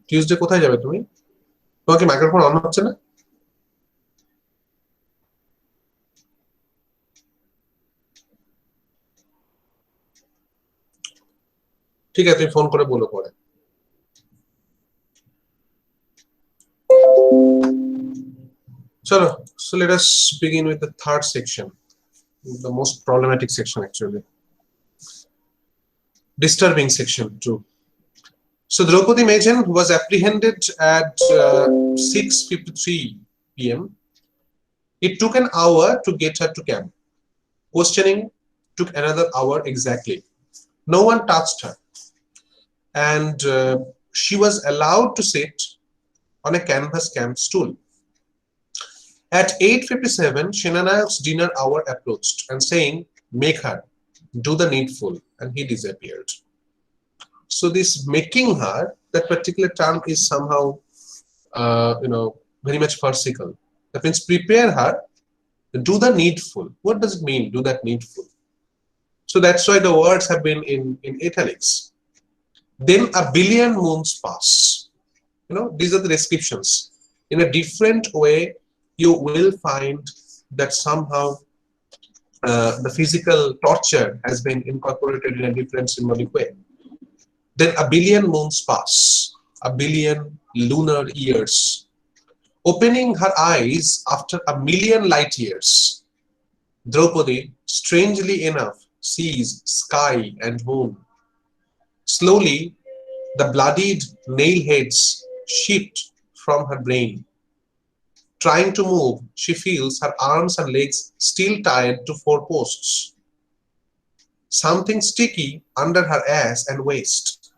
Tuesday কোথায় যাবে তুমি? তোমার কি মাইক্রোফোন অন হচ্ছে না? ঠিক আছে, তুমি ফোন করে বলো পরে। চলো, so let us begin with the third section, the most problematic section actually. disturbing section too. So Draupadi Majan was apprehended at 6:53 p.m. It took an hour to get her to camp. Questioning took another hour exactly. No one touched her, and she was allowed to sit on a canvas camp stool. At 8:57, Shenanayak's dinner hour approached and saying, "Make her do the needful," and he disappeared. So this making her, that particular term is somehow, very much farcical. That means prepare her, do the needful. What does it mean, do that needful? So that's why the words have been in italics. Then a billion moons pass. These are the descriptions. In a different way, you will find that somehow the physical torture has been incorporated in a different symbolic way. Then a billion moons pass, a billion lunar years. Opening her eyes after a million light years, Draupadi, strangely enough, sees sky and moon. Slowly, the bloodied nail heads shift from her brain. Trying to move, she feels her arms and legs still tied to four posts. Something sticky under her ass and waist.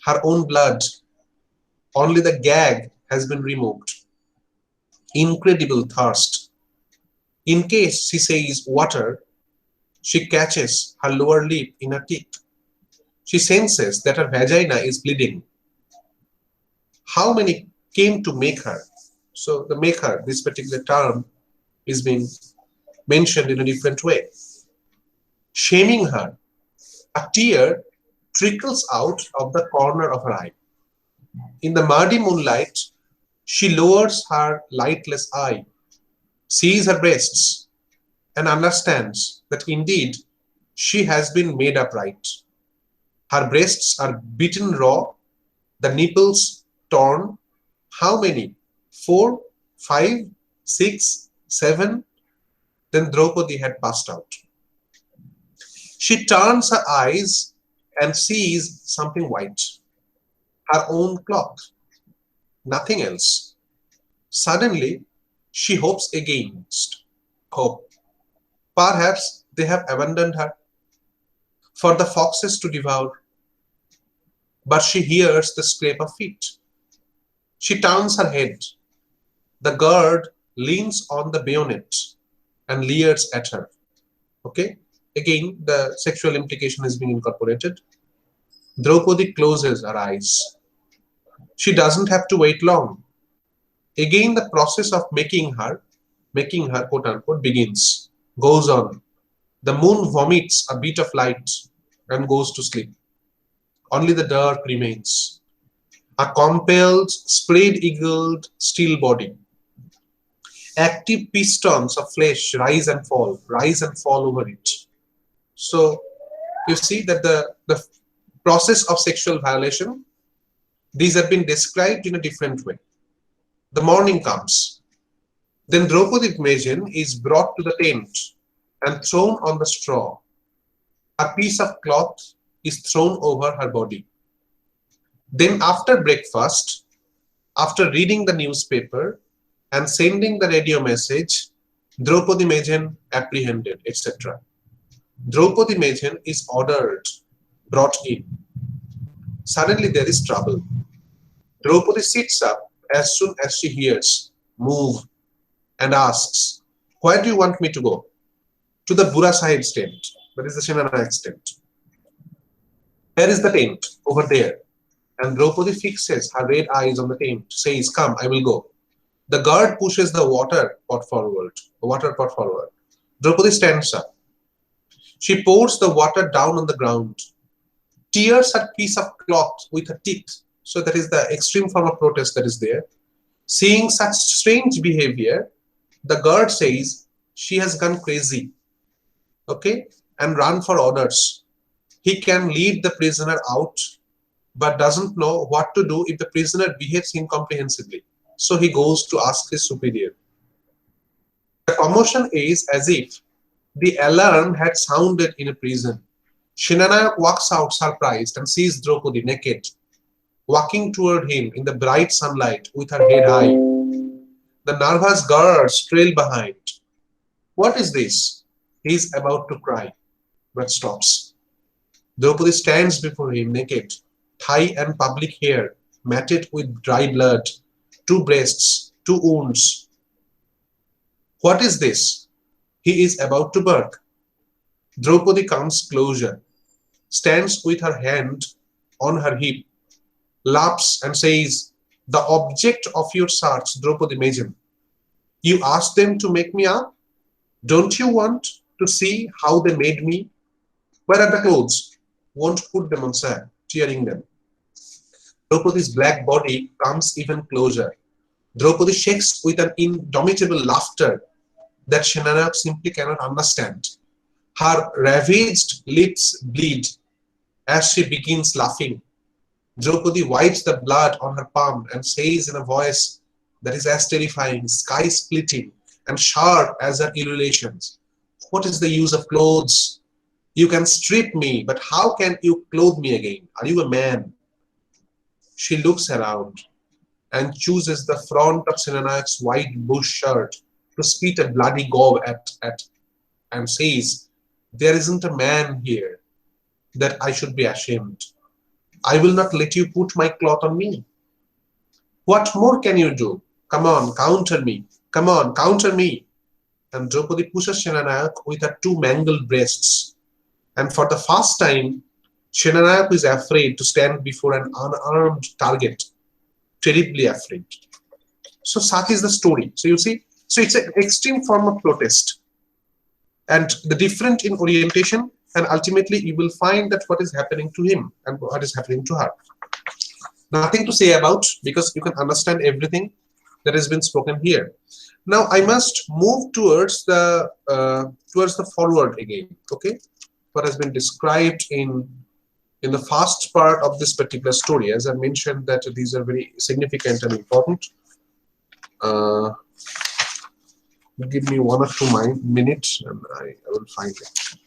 Her own blood. Only the gag has been removed. Incredible thirst. In case she says water, she catches her lower lip in her teeth. She senses that her vagina is bleeding. How many came to make her? So the maker, this particular term, is being mentioned in a different way. Shaming her, a tear trickles out of the corner of her eye. In the muddy moonlight, she lowers her lightless eye, sees her breasts, and understands that indeed she has been made upright. Her breasts are beaten raw, the nipples torn. How many? 4, 5, 6, 7. Then Draupadi had passed out. She turns her eyes and sees something white. Her own cloth. Nothing else. Suddenly, she hopes against hope. Perhaps they have abandoned her for the foxes to devour. But she hears the scrape of feet. She turns her head. The guard leans on the bayonet and leers at her. Okay? Again, the sexual implication is being incorporated. Draupadi closes her eyes. She doesn't have to wait long. Again, the process of making her quote unquote begins, goes on. The moon vomits a bit of light and goes to sleep. Only the dark remains. A compelled, spread-eagled steel body. Active pistons of flesh rise and fall over it. So you see that the process of sexual violation, these have been described in a different way. The morning comes. Then Draupadi Majan is brought to the tent and thrown on the straw. A piece of cloth is thrown over her body. Then after breakfast, after reading the newspaper and sending the radio message, Draupadi Majan apprehended, etc. Draupadi Majan is ordered, brought in. Suddenly there is trouble. Draupadi sits up as soon as she hears, "Move," and asks, "Where do you want me to go?" "To the Bura Sahib's tent," that is the Shenanayak's tent. "Where is the tent?" "Over there." And Draupadi fixes her red eyes on the tent, says, "Come, I will go." The guard pushes the water pot forward. Draupadi stands up. She pours the water down on the ground, tears her piece of cloth with her teeth. So that is the extreme form of protest that is there. Seeing such strange behavior, the guard says she has gone crazy, okay, and run for orders. He can lead the prisoner out, but doesn't know what to do if the prisoner behaves incomprehensibly. So he goes to ask his superior. The commotion is as if the alarm had sounded in a prison. Shenanayak walks out surprised and sees Draupadi naked, walking toward him in the bright sunlight with her head high. The nervous girls trail behind. What is this? He is about to cry, but stops. Draupadi stands before him naked, thigh and public hair matted with dry blood, two breasts, two wounds. What is this? He is about to bark. Draupadi comes closer, stands with her hand on her hip, laughs and says, "The object of your search, Draupadi Maiden. You asked them to make me up? Don't you want to see how they made me? Where are the clothes? Won't put them on, sir," tearing them. Draupadi's black body comes even closer. Draupadi shakes with an indomitable laughter that Shenanayak simply cannot understand. Her ravaged lips bleed as she begins laughing. Draupadi wipes the blood on her palm and says in a voice that is as terrifying, sky-splitting, and sharp as her ululations, "What is the use of clothes? You can strip me, but how can you clothe me again? Are you a man?" She looks around and chooses the front of Shenanayak's white bush shirt to spit a bloody gob at and says, "There isn't a man here that I should be ashamed. I will not let you put my cloth on me. What more can you do? Come on, counter me. Come on, counter me." And Draupadi pushes Shenanayak with her two mangled breasts. And for the first time, Shenanayak is afraid to stand before an unarmed target. Terribly afraid. So such is the story. So you see, so it's an extreme form of protest. And the different in orientation, and ultimately you will find that what is happening to him and what is happening to her. Nothing to say about, because you can understand everything that has been spoken here. Now I must move towards the forward again. Okay, what has been described in the first part of this particular story. As I mentioned, that these are very significant and important. Give me 1 or 2 minutes and I will find it.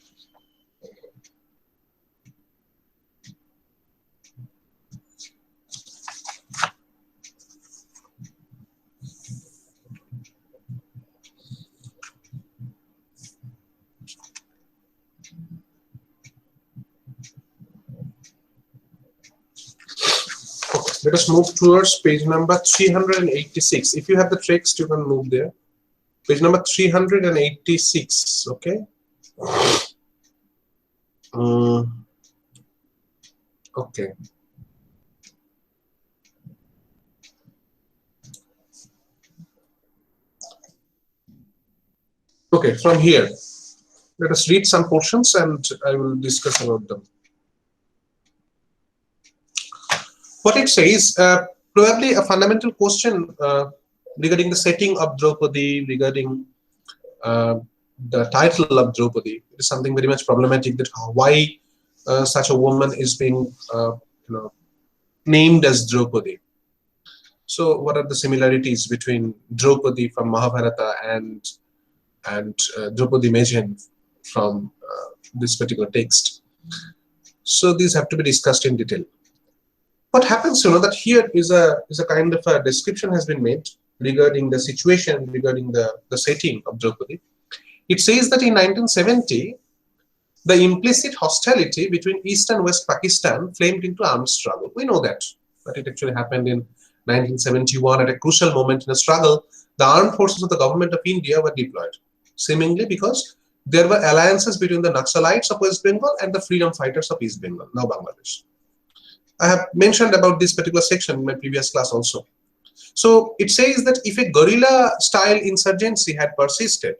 Let us move towards page number 386. If you have the text, you can move there. Page number 386. Okay. Okay. Okay, from here, let us read some portions and I will discuss about them. What it says, probably a fundamental question regarding the setting of Draupadi, regarding the title of Draupadi. It is something very much problematic, that why such a woman is being named as Draupadi. So what are the similarities between Draupadi from Mahabharata and Draupadi Maiden from this particular text? So these have to be discussed in detail. What happens, that here is a kind of a description has been made regarding the situation, regarding the setting of Draupadi. It says that in 1970, the implicit hostility between East and West Pakistan flamed into armed struggle. We know that it actually happened in 1971 at a crucial moment in a struggle. The armed forces of the government of India were deployed, seemingly because there were alliances between the Naxalites of West Bengal and the freedom fighters of East Bengal, now Bangladesh. I have mentioned about this particular section in my previous class also. So it says that if a guerrilla-style insurgency had persisted,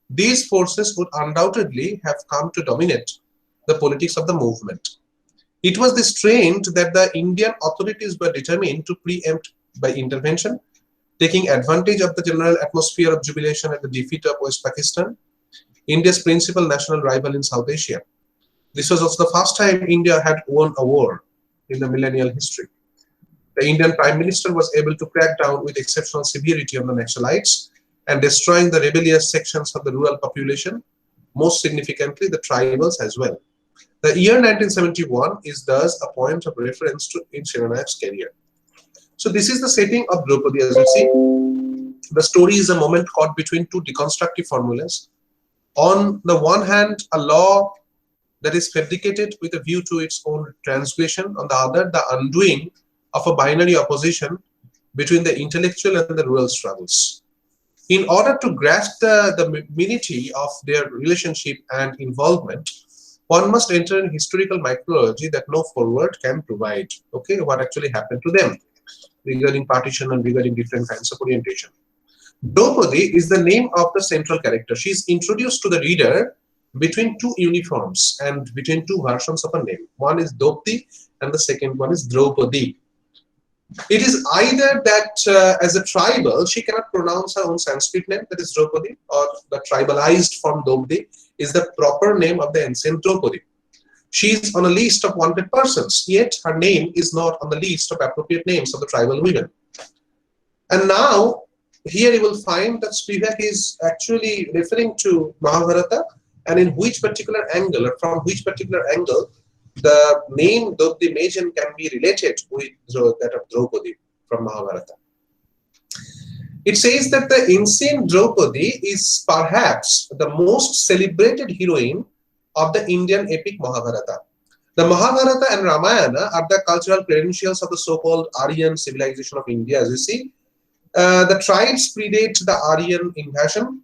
these forces would undoubtedly have come to dominate the politics of the movement. It was this trend that the Indian authorities were determined to preempt by intervention, taking advantage of the general atmosphere of jubilation at the defeat of West Pakistan, India's principal national rival in South Asia. This was also the first time India had won a war in the millennial history. The Indian Prime Minister was able to crack down with exceptional severity on the Naxalites and destroying the rebellious sections of the rural population, most significantly the tribals as well. The year 1971 is thus a point of reference in Shiranayak's career. So this is the setting of Draupadi. As you see, the story is a moment caught between two deconstructive formulas. On the one hand, a law that is fabricated with a view to its own transgression. On the other, the undoing of a binary opposition between the intellectual and the rural struggles. In order to grasp the minutiae of their relationship and involvement, one must enter in historical microbiology that no forward can provide. Okay, what actually happened to them regarding partition and regarding different kinds of orientation. Draupadi is the name of the central character. She is introduced to the reader between two uniforms and between two versions of a name. One is Draupadi and the second one is Draupadi. It is either that as a tribal, she cannot pronounce her own Sanskrit name, that is Draupadi, or the tribalized form Draupadi is the proper name of the ancient Draupadi. She is on a list of wanted persons, yet her name is not on the list of appropriate names of the tribal women. And now, here you will find that Spivak is actually referring to Mahabharata, and in which particular angle, or from which particular angle, the name Draupadi Majan can be related with that of Draupadi from Mahabharata. It says that the ancient Draupadi is perhaps the most celebrated heroine of the Indian epic Mahabharata. The Mahabharata and Ramayana are the cultural credentials of the so-called Aryan civilization of India. As you see, the tribes predate the Aryan invasion.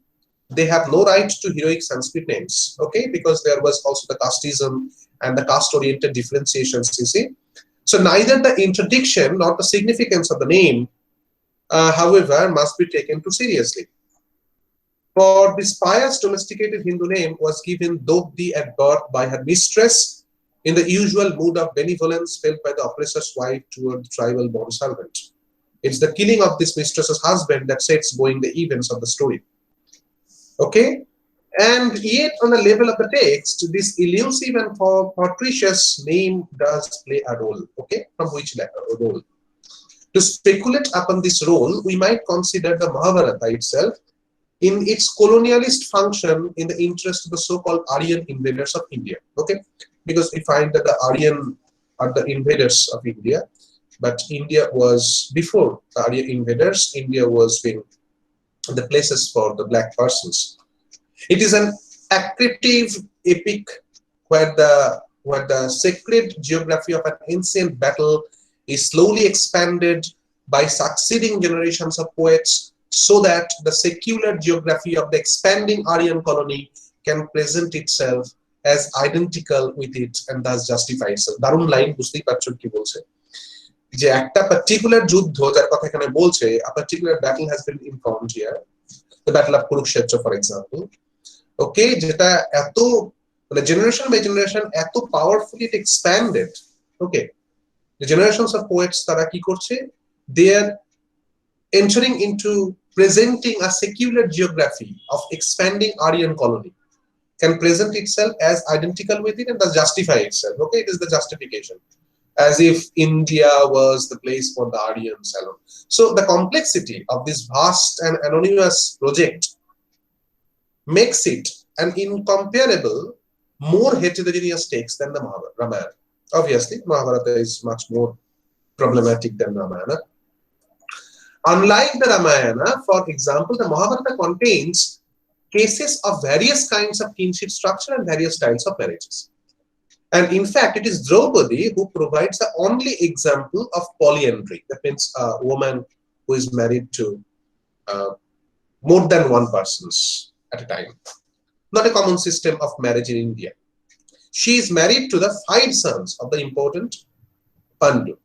They have no right to heroic Sanskrit names, okay, because there was also the casteism and the caste-oriented differentiations, you see. So neither the interdiction nor the significance of the name, however, must be taken too seriously. For this pious domesticated Hindu name was given Draupadi at birth by her mistress in the usual mood of benevolence felt by the oppressor's wife toward the tribal bondservant. It's the killing of this mistress's husband that sets going the events of the story. Okay? And yet, on the level of the text, this elusive and fortuitous name does play a role. Okay? From which role? To speculate upon this role, we might consider the Mahabharata itself in its colonialist function in the interest of the so-called Aryan invaders of India. Okay? Because we find that the Aryan are the invaders of India, but India was, before the Aryan invaders, India was being the places for the black persons. It is an accretive epic where the sacred geography of an ancient battle is slowly expanded by succeeding generations of poets, so that the secular geography of the expanding Aryan colony can present itself as identical with it and thus justify itself. দারুণ line, বুঝতেই পারছো কি বলছে, যে একটা particular যুদ্ধ যার কথা এখানে বলছে, a particular battle has been informed here, the battle of Kurukshetra for example, okay, যেটা এত মানে generation by generation এত powerfully it expanded. Okay, the generations of poets তারা কি করছে, they are entering into presenting a secular geography of expanding Aryan colony, can present itself as identical with it and thus justify itself. Okay, it is the justification, as if India was the place for the Aryans alone. So the complexity of this vast and anonymous project makes it an incomparable, more heterogeneous text than the Ramayana. Obviously, Mahabharata is much more problematic than Ramayana. Unlike the Ramayana, for example, the Mahabharata contains cases of various kinds of kinship structure and various styles of marriages. And in fact, it is Draupadi who provides the only example of polyandry. That means a woman who is married to more than one person at a time. Not a common system of marriage in India. She is married to the 5 sons of the important Pandu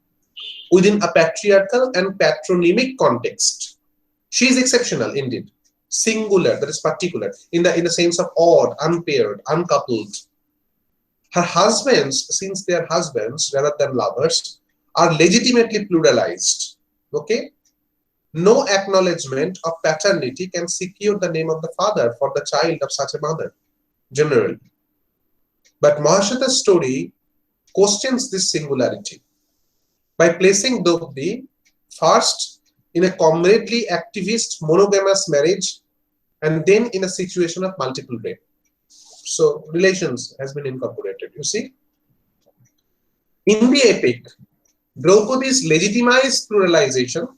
within a patriarchal and patronymic context. She is exceptional indeed, singular, that is particular, in the sense of odd, unpaired, uncoupled. Her husbands, since they are husbands rather than lovers, are legitimately pluralized. Okay? No acknowledgement of paternity can secure the name of the father for the child of such a mother, generally. But Mahashata's story questions this singularity by placing Draupadi first in a comradely activist monogamous marriage and then in a situation of multiple rape. So relations has been incorporated. You see, in the epic, Draupadi's legitimized pluralization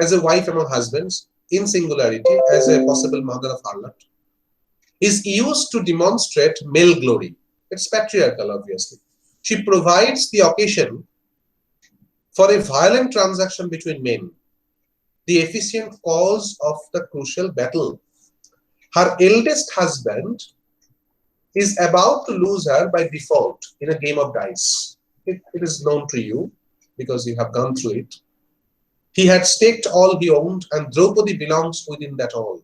as a wife among husbands, in singularity as a possible mother of harlot, is used to demonstrate male glory. It's patriarchal, obviously. She provides the occasion for a violent transaction between men, the efficient cause of the crucial battle. Her eldest husband is about to lose her by default in a game of dice. It is known to you because you have gone through it. He had staked all he owned, and Draupadi belongs within that all.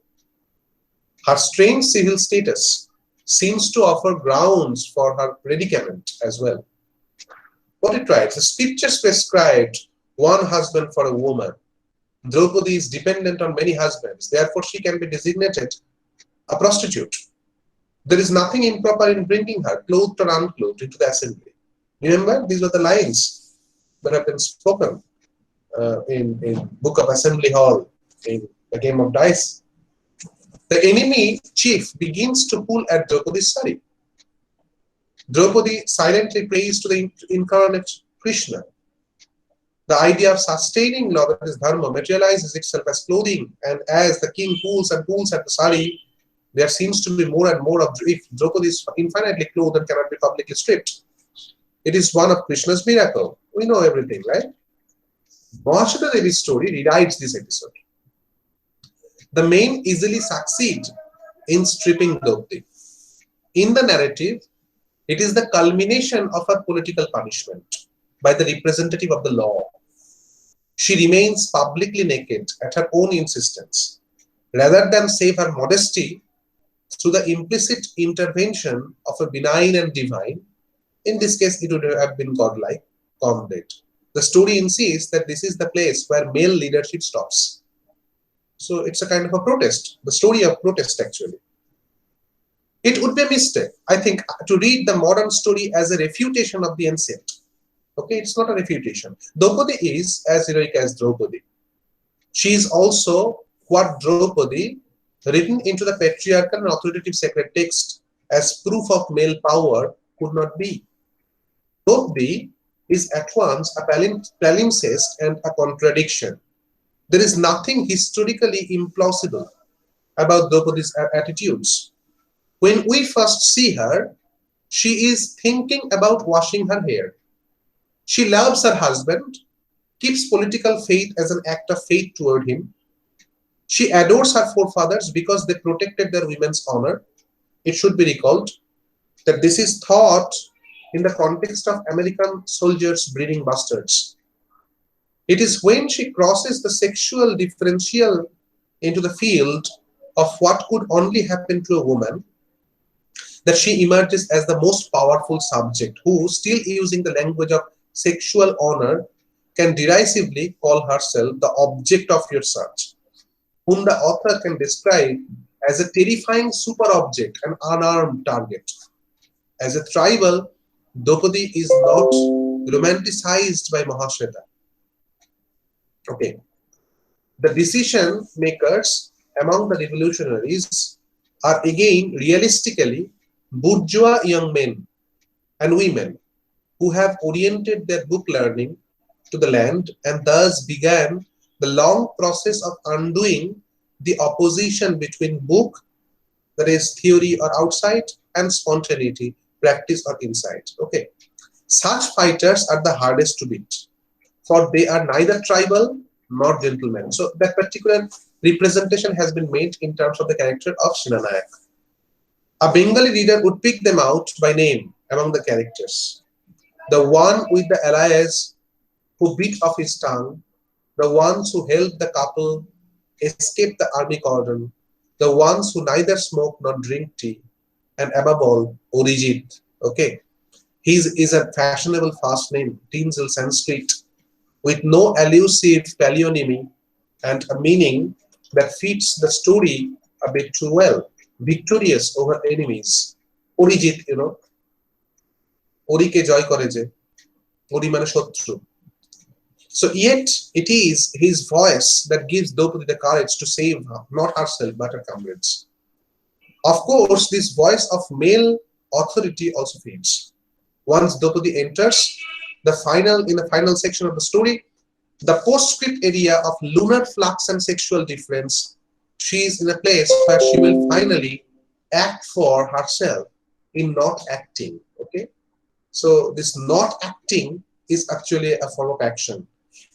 Her strange civil status seems to offer grounds for her predicament as well. What it writes, the scriptures prescribed one husband for a woman. Draupadi is dependent on many husbands, therefore she can be designated a prostitute. There is nothing improper in bringing her, clothed or unclothed, into the assembly. Remember, these were the lines that have been spoken in Book of Assembly Hall, in the game of dice. The enemy chief begins to pull at Draupadi's sari. Draupadi silently prays to the incarnate Krishna. The idea of sustaining law, that is dharma, materializes itself as clothing, and as the king pulls and pulls at the sari, there seems to be more and more of, if Draupadi is infinitely clothed and cannot be publicly stripped. It is one of Krishna's miracle. We know everything, right? Mahashata Devi's story rewrites this episode. The men easily succeed in stripping Draupadi. In the narrative, it is the culmination of her political punishment by the representative of the law. She remains publicly naked at her own insistence. Rather than save her modesty through the implicit intervention of a benign and divine, in this case it would have been godlike, comrade. The story insists that this is the place where male leadership stops. So it's a kind of a protest, the story of protest actually. It would be a mistake, I think, to read the modern story as a refutation of the ancient. Okay, it's not a refutation. Draupadi is as heroic as Draupadi. She is also what Draupadi, written into the patriarchal and authoritative sacred text as proof of male power, could not be. Draupadi is at once a palimpsest and a contradiction. There is nothing historically implausible about Draupadi's attitudes. When we first see her, she is thinking about washing her hair. She loves her husband, keeps political faith as an act of faith toward him. She adores her forefathers because they protected their women's honor. It should be recalled that this is thought in the context of American soldiers breeding bastards. It is when she crosses the sexual differential into the field of what could only happen to a woman that she emerges as the most powerful subject who, still using the language of sexual honor, can derisively call herself the object of your search, whom the author can describe as a terrifying super object, an unarmed target. As a tribal, Draupadi is not romanticized by Mahashweta. Okay. The decision makers among the revolutionaries are again realistically bourgeois young men and women who have oriented their book learning to the land and thus began the long process of undoing the opposition between book, that is theory or outside, and spontaneity, practice or insight. Okay. Such fighters are the hardest to beat, for they are neither tribal nor gentlemen. So that particular representation has been made in terms of the character of Shinanayak. A Bengali reader would pick them out by name among the characters. The one with the alias who bit off his tongue, the ones who helped the couple escape the army cordon, the ones who neither smoke nor drink tea, and above all, Orijit. Okay, his is a fashionable fast name, tinsel Sanskrit, with no elusive palyonymy and a meaning that fits the story a bit too well. Victorious over enemies. Orijit, you know. Orike joy kore je. Ori mane shotru. So yet it is his voice that gives Draupadi the courage to save her, not herself but her comrades. Of course, this voice of male authority also fades. Once Draupadi enters in the final section of the story, the postscript area of lunar flux and sexual difference, she is in a place where she will finally act for herself in not acting. Okay, so this not acting is actually a form of action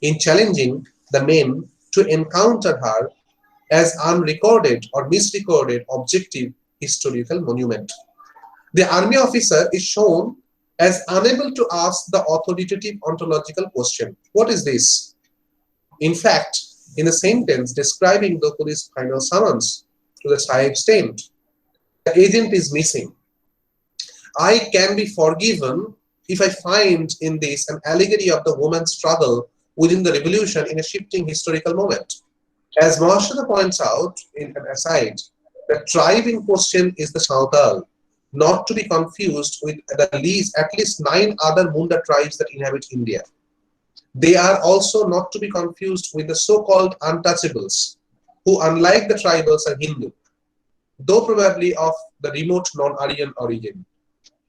in challenging the men to encounter her as unrecorded or misrecorded objective historical monument. The army officer is shown as unable to ask the authoritative ontological question, what is this? In fact, in a sentence describing Draupadi's final summons to the Sahib's tent, the agent is missing. I can be forgiven if I find in this an allegory of the woman's struggle within the revolution in a shifting historical moment. As Mahashada points out in an aside, the tribe in question is the Santal, not to be confused with at least 9 other Munda tribes that inhabit India. They are also not to be confused with the so-called untouchables, who unlike the tribals are Hindu, though probably of the remote non-Aryan origin.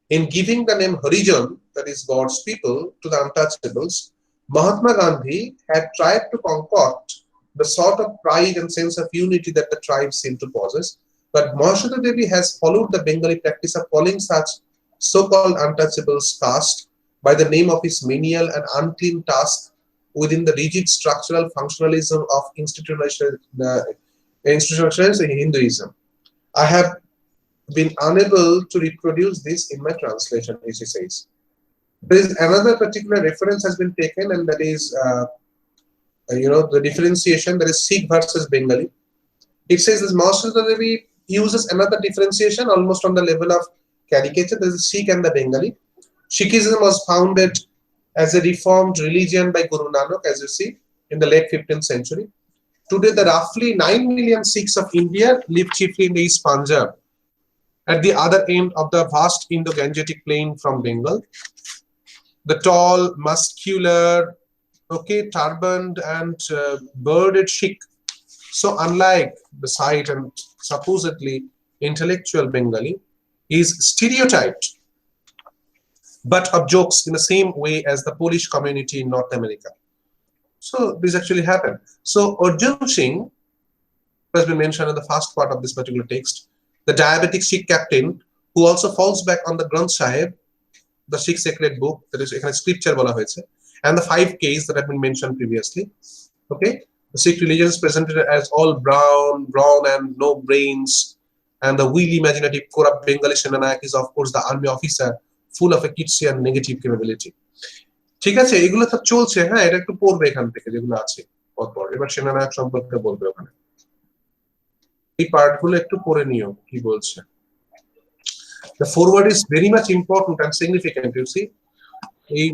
In giving the name Harijan, that is God's people, to the untouchables, Mahatma Gandhi had tried to concoct the sort of pride and sense of unity that the tribes seem to possess, but Mahashada Devi has followed the Bengali practice of calling such so-called untouchables caste by the name of his menial and unclean task within the rigid structural functionalism of institutionalized Hinduism. I have been unable to reproduce this in my translation, as he says. There is another particular reference has been taken, and that is, the differentiation, that is Sikh versus Bengali. It says this Mahashada Devi uses another differentiation almost on the level of caricature. There is Sikh and the Bengali. Sikhism was founded as a reformed religion by Guru Nanak, as you see, in the late 15th century. Today, the roughly 9 million Sikhs of India live chiefly in the East Punjab, at the other end of the vast Indo-Gangetic plain from Bengal. The tall, muscular, turbaned and bearded Sikh, so unlike the sight and supposedly intellectual Bengali, is stereotyped, but of jokes in the same way as the Polish community in North America. So this actually happened. So Arjun Singh has been mentioned in the first part of this particular text, the diabetic Sikh captain, who also falls back on the Granth Sahib, the Sikh sacred book, that is scripture bola hoyeche, and the 5 Ks that have been mentioned previously. Okay, the Sikh religion is presented as all brown and no brains, and the wily, imaginative, corrupt Bengali Senanayak is of course the army officer, full of a Kitsian negative capability. ঠিক আছে, এগুলো তো চলছে, হ্যাঁ, এটা একটু পড়বে এখান থেকে যেগুলো আছে পরপর। এবার সেনানায়ক সম্পর্কে বলবে ওখানে, এই পার্টগুলো একটু পড়ে নিও কি বলছে। The foreword is very much important and significant. You see, এই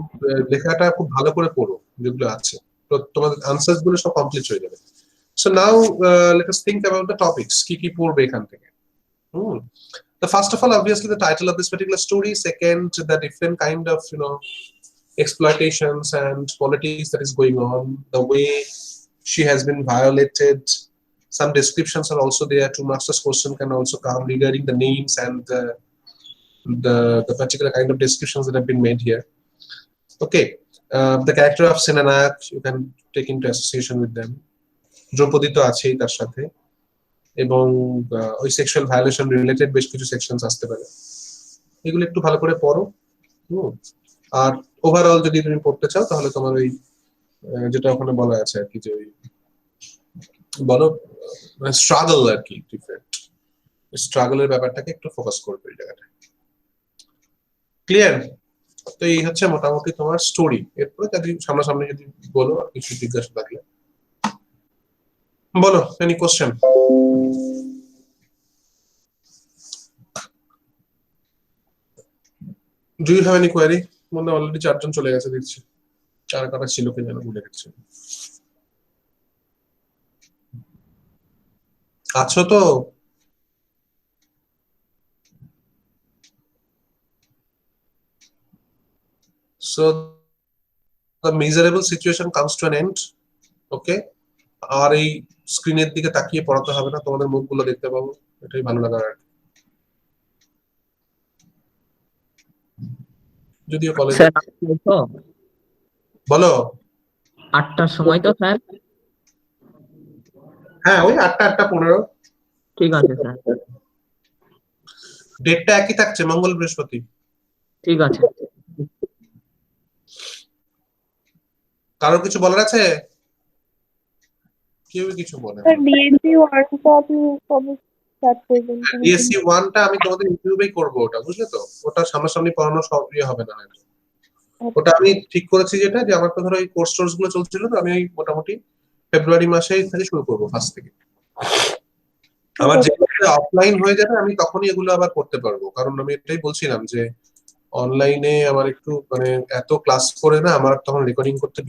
লেখাটা খুব ভালো করে পড়ো যেগুলো আছে, তো তোমাদের আনসারস গুলো সব কমপ্লিট হয়ে যাবে। So now let us think about the topics, কি কি পড়বে এখান থেকে। The first of all, obviously the title of this particular story. Second, the different kind of exploitations and politics that is going on, the way she has been violated. Some descriptions are also there. 2 master's question can also come regarding the names and the particular kind of descriptions that have been made here. Okay, the character of Senanayak you can take into association with them. Draupadi to achei tar sathe, এবং ওই sexual violation related বেশ কিছু sections আসতে পারে, এগুলো একটু ভালো করে পড়ো। আর ওভারঅল যদি তুমি পড়তে চাও তাহলে তোমার ওই যেটা ওখানে বলা আছে আর কি, যে ওই বলো স্ট্রাগল আর কি, ডিফারেন্ট স্ট্রাগলের ব্যাপারটাকে একটু ফোকাস করবে এই জায়গাটা। ক্লিয়ার? তো এই হচ্ছে মোটামুটি তোমার স্টোরি। এরপরে যদি সামনাসামনি যদি বলো কিছু জিজ্ঞাসা থাকলে বলো। Any question? Do you have any query? মনে অলরেডি 4 জন চলে গেছে দেখছি, 4 কাটা ছিল কি যেন ভুলে গেছি। আছো তো? So the miserable situation comes to an end. Okay, আর এই স্ক্রিনের দিকে তাকিয়ে পড়াতে হবে না, তোমাদের মুখগুলো দেখতে পাবো, এটাই ভালো লাগার। যদিও কলেজে। স্যার তো বলো। 8টার সময় তো স্যার? হ্যাঁ, ওই 8টা 8টা 15। ঠিক আছে স্যার, ডেটটা একই থাকছে, মঙ্গল বৃহস্পতি। ঠিক আছে। কারোর কিছু বলার আছে? কেউ কিছু বলে না। স্যার ডিএসসি 1টা আপনি কবে স্টার্ট করবেন? ডিএসসি 1টা আমি তোমাদের ইউটিউবেই করবো, ওটা বুঝলে তো। ওটা সামনাসামনি পড়ানো সব হবে না। ওটা আমি ঠিক করেছি যেটা, যে আমার তো ধরো এই কোর্স টোর্স গুলো চলছিল, তো আমি ওই মোটামুটি ফেব্রুয়ারি মাসে থেকে শুরু করবো, ফার্স্ট থেকে। আমার যেগুলো অফলাইন হয়ে যাবে আমি তখনই এগুলো আবার করতে পারবো, কারণ আমি এটাই বলছিলাম যে অনলাইনে আমার একটু মানে এত ক্লাস করে না, আমার তখন রেকর্ডিং করতে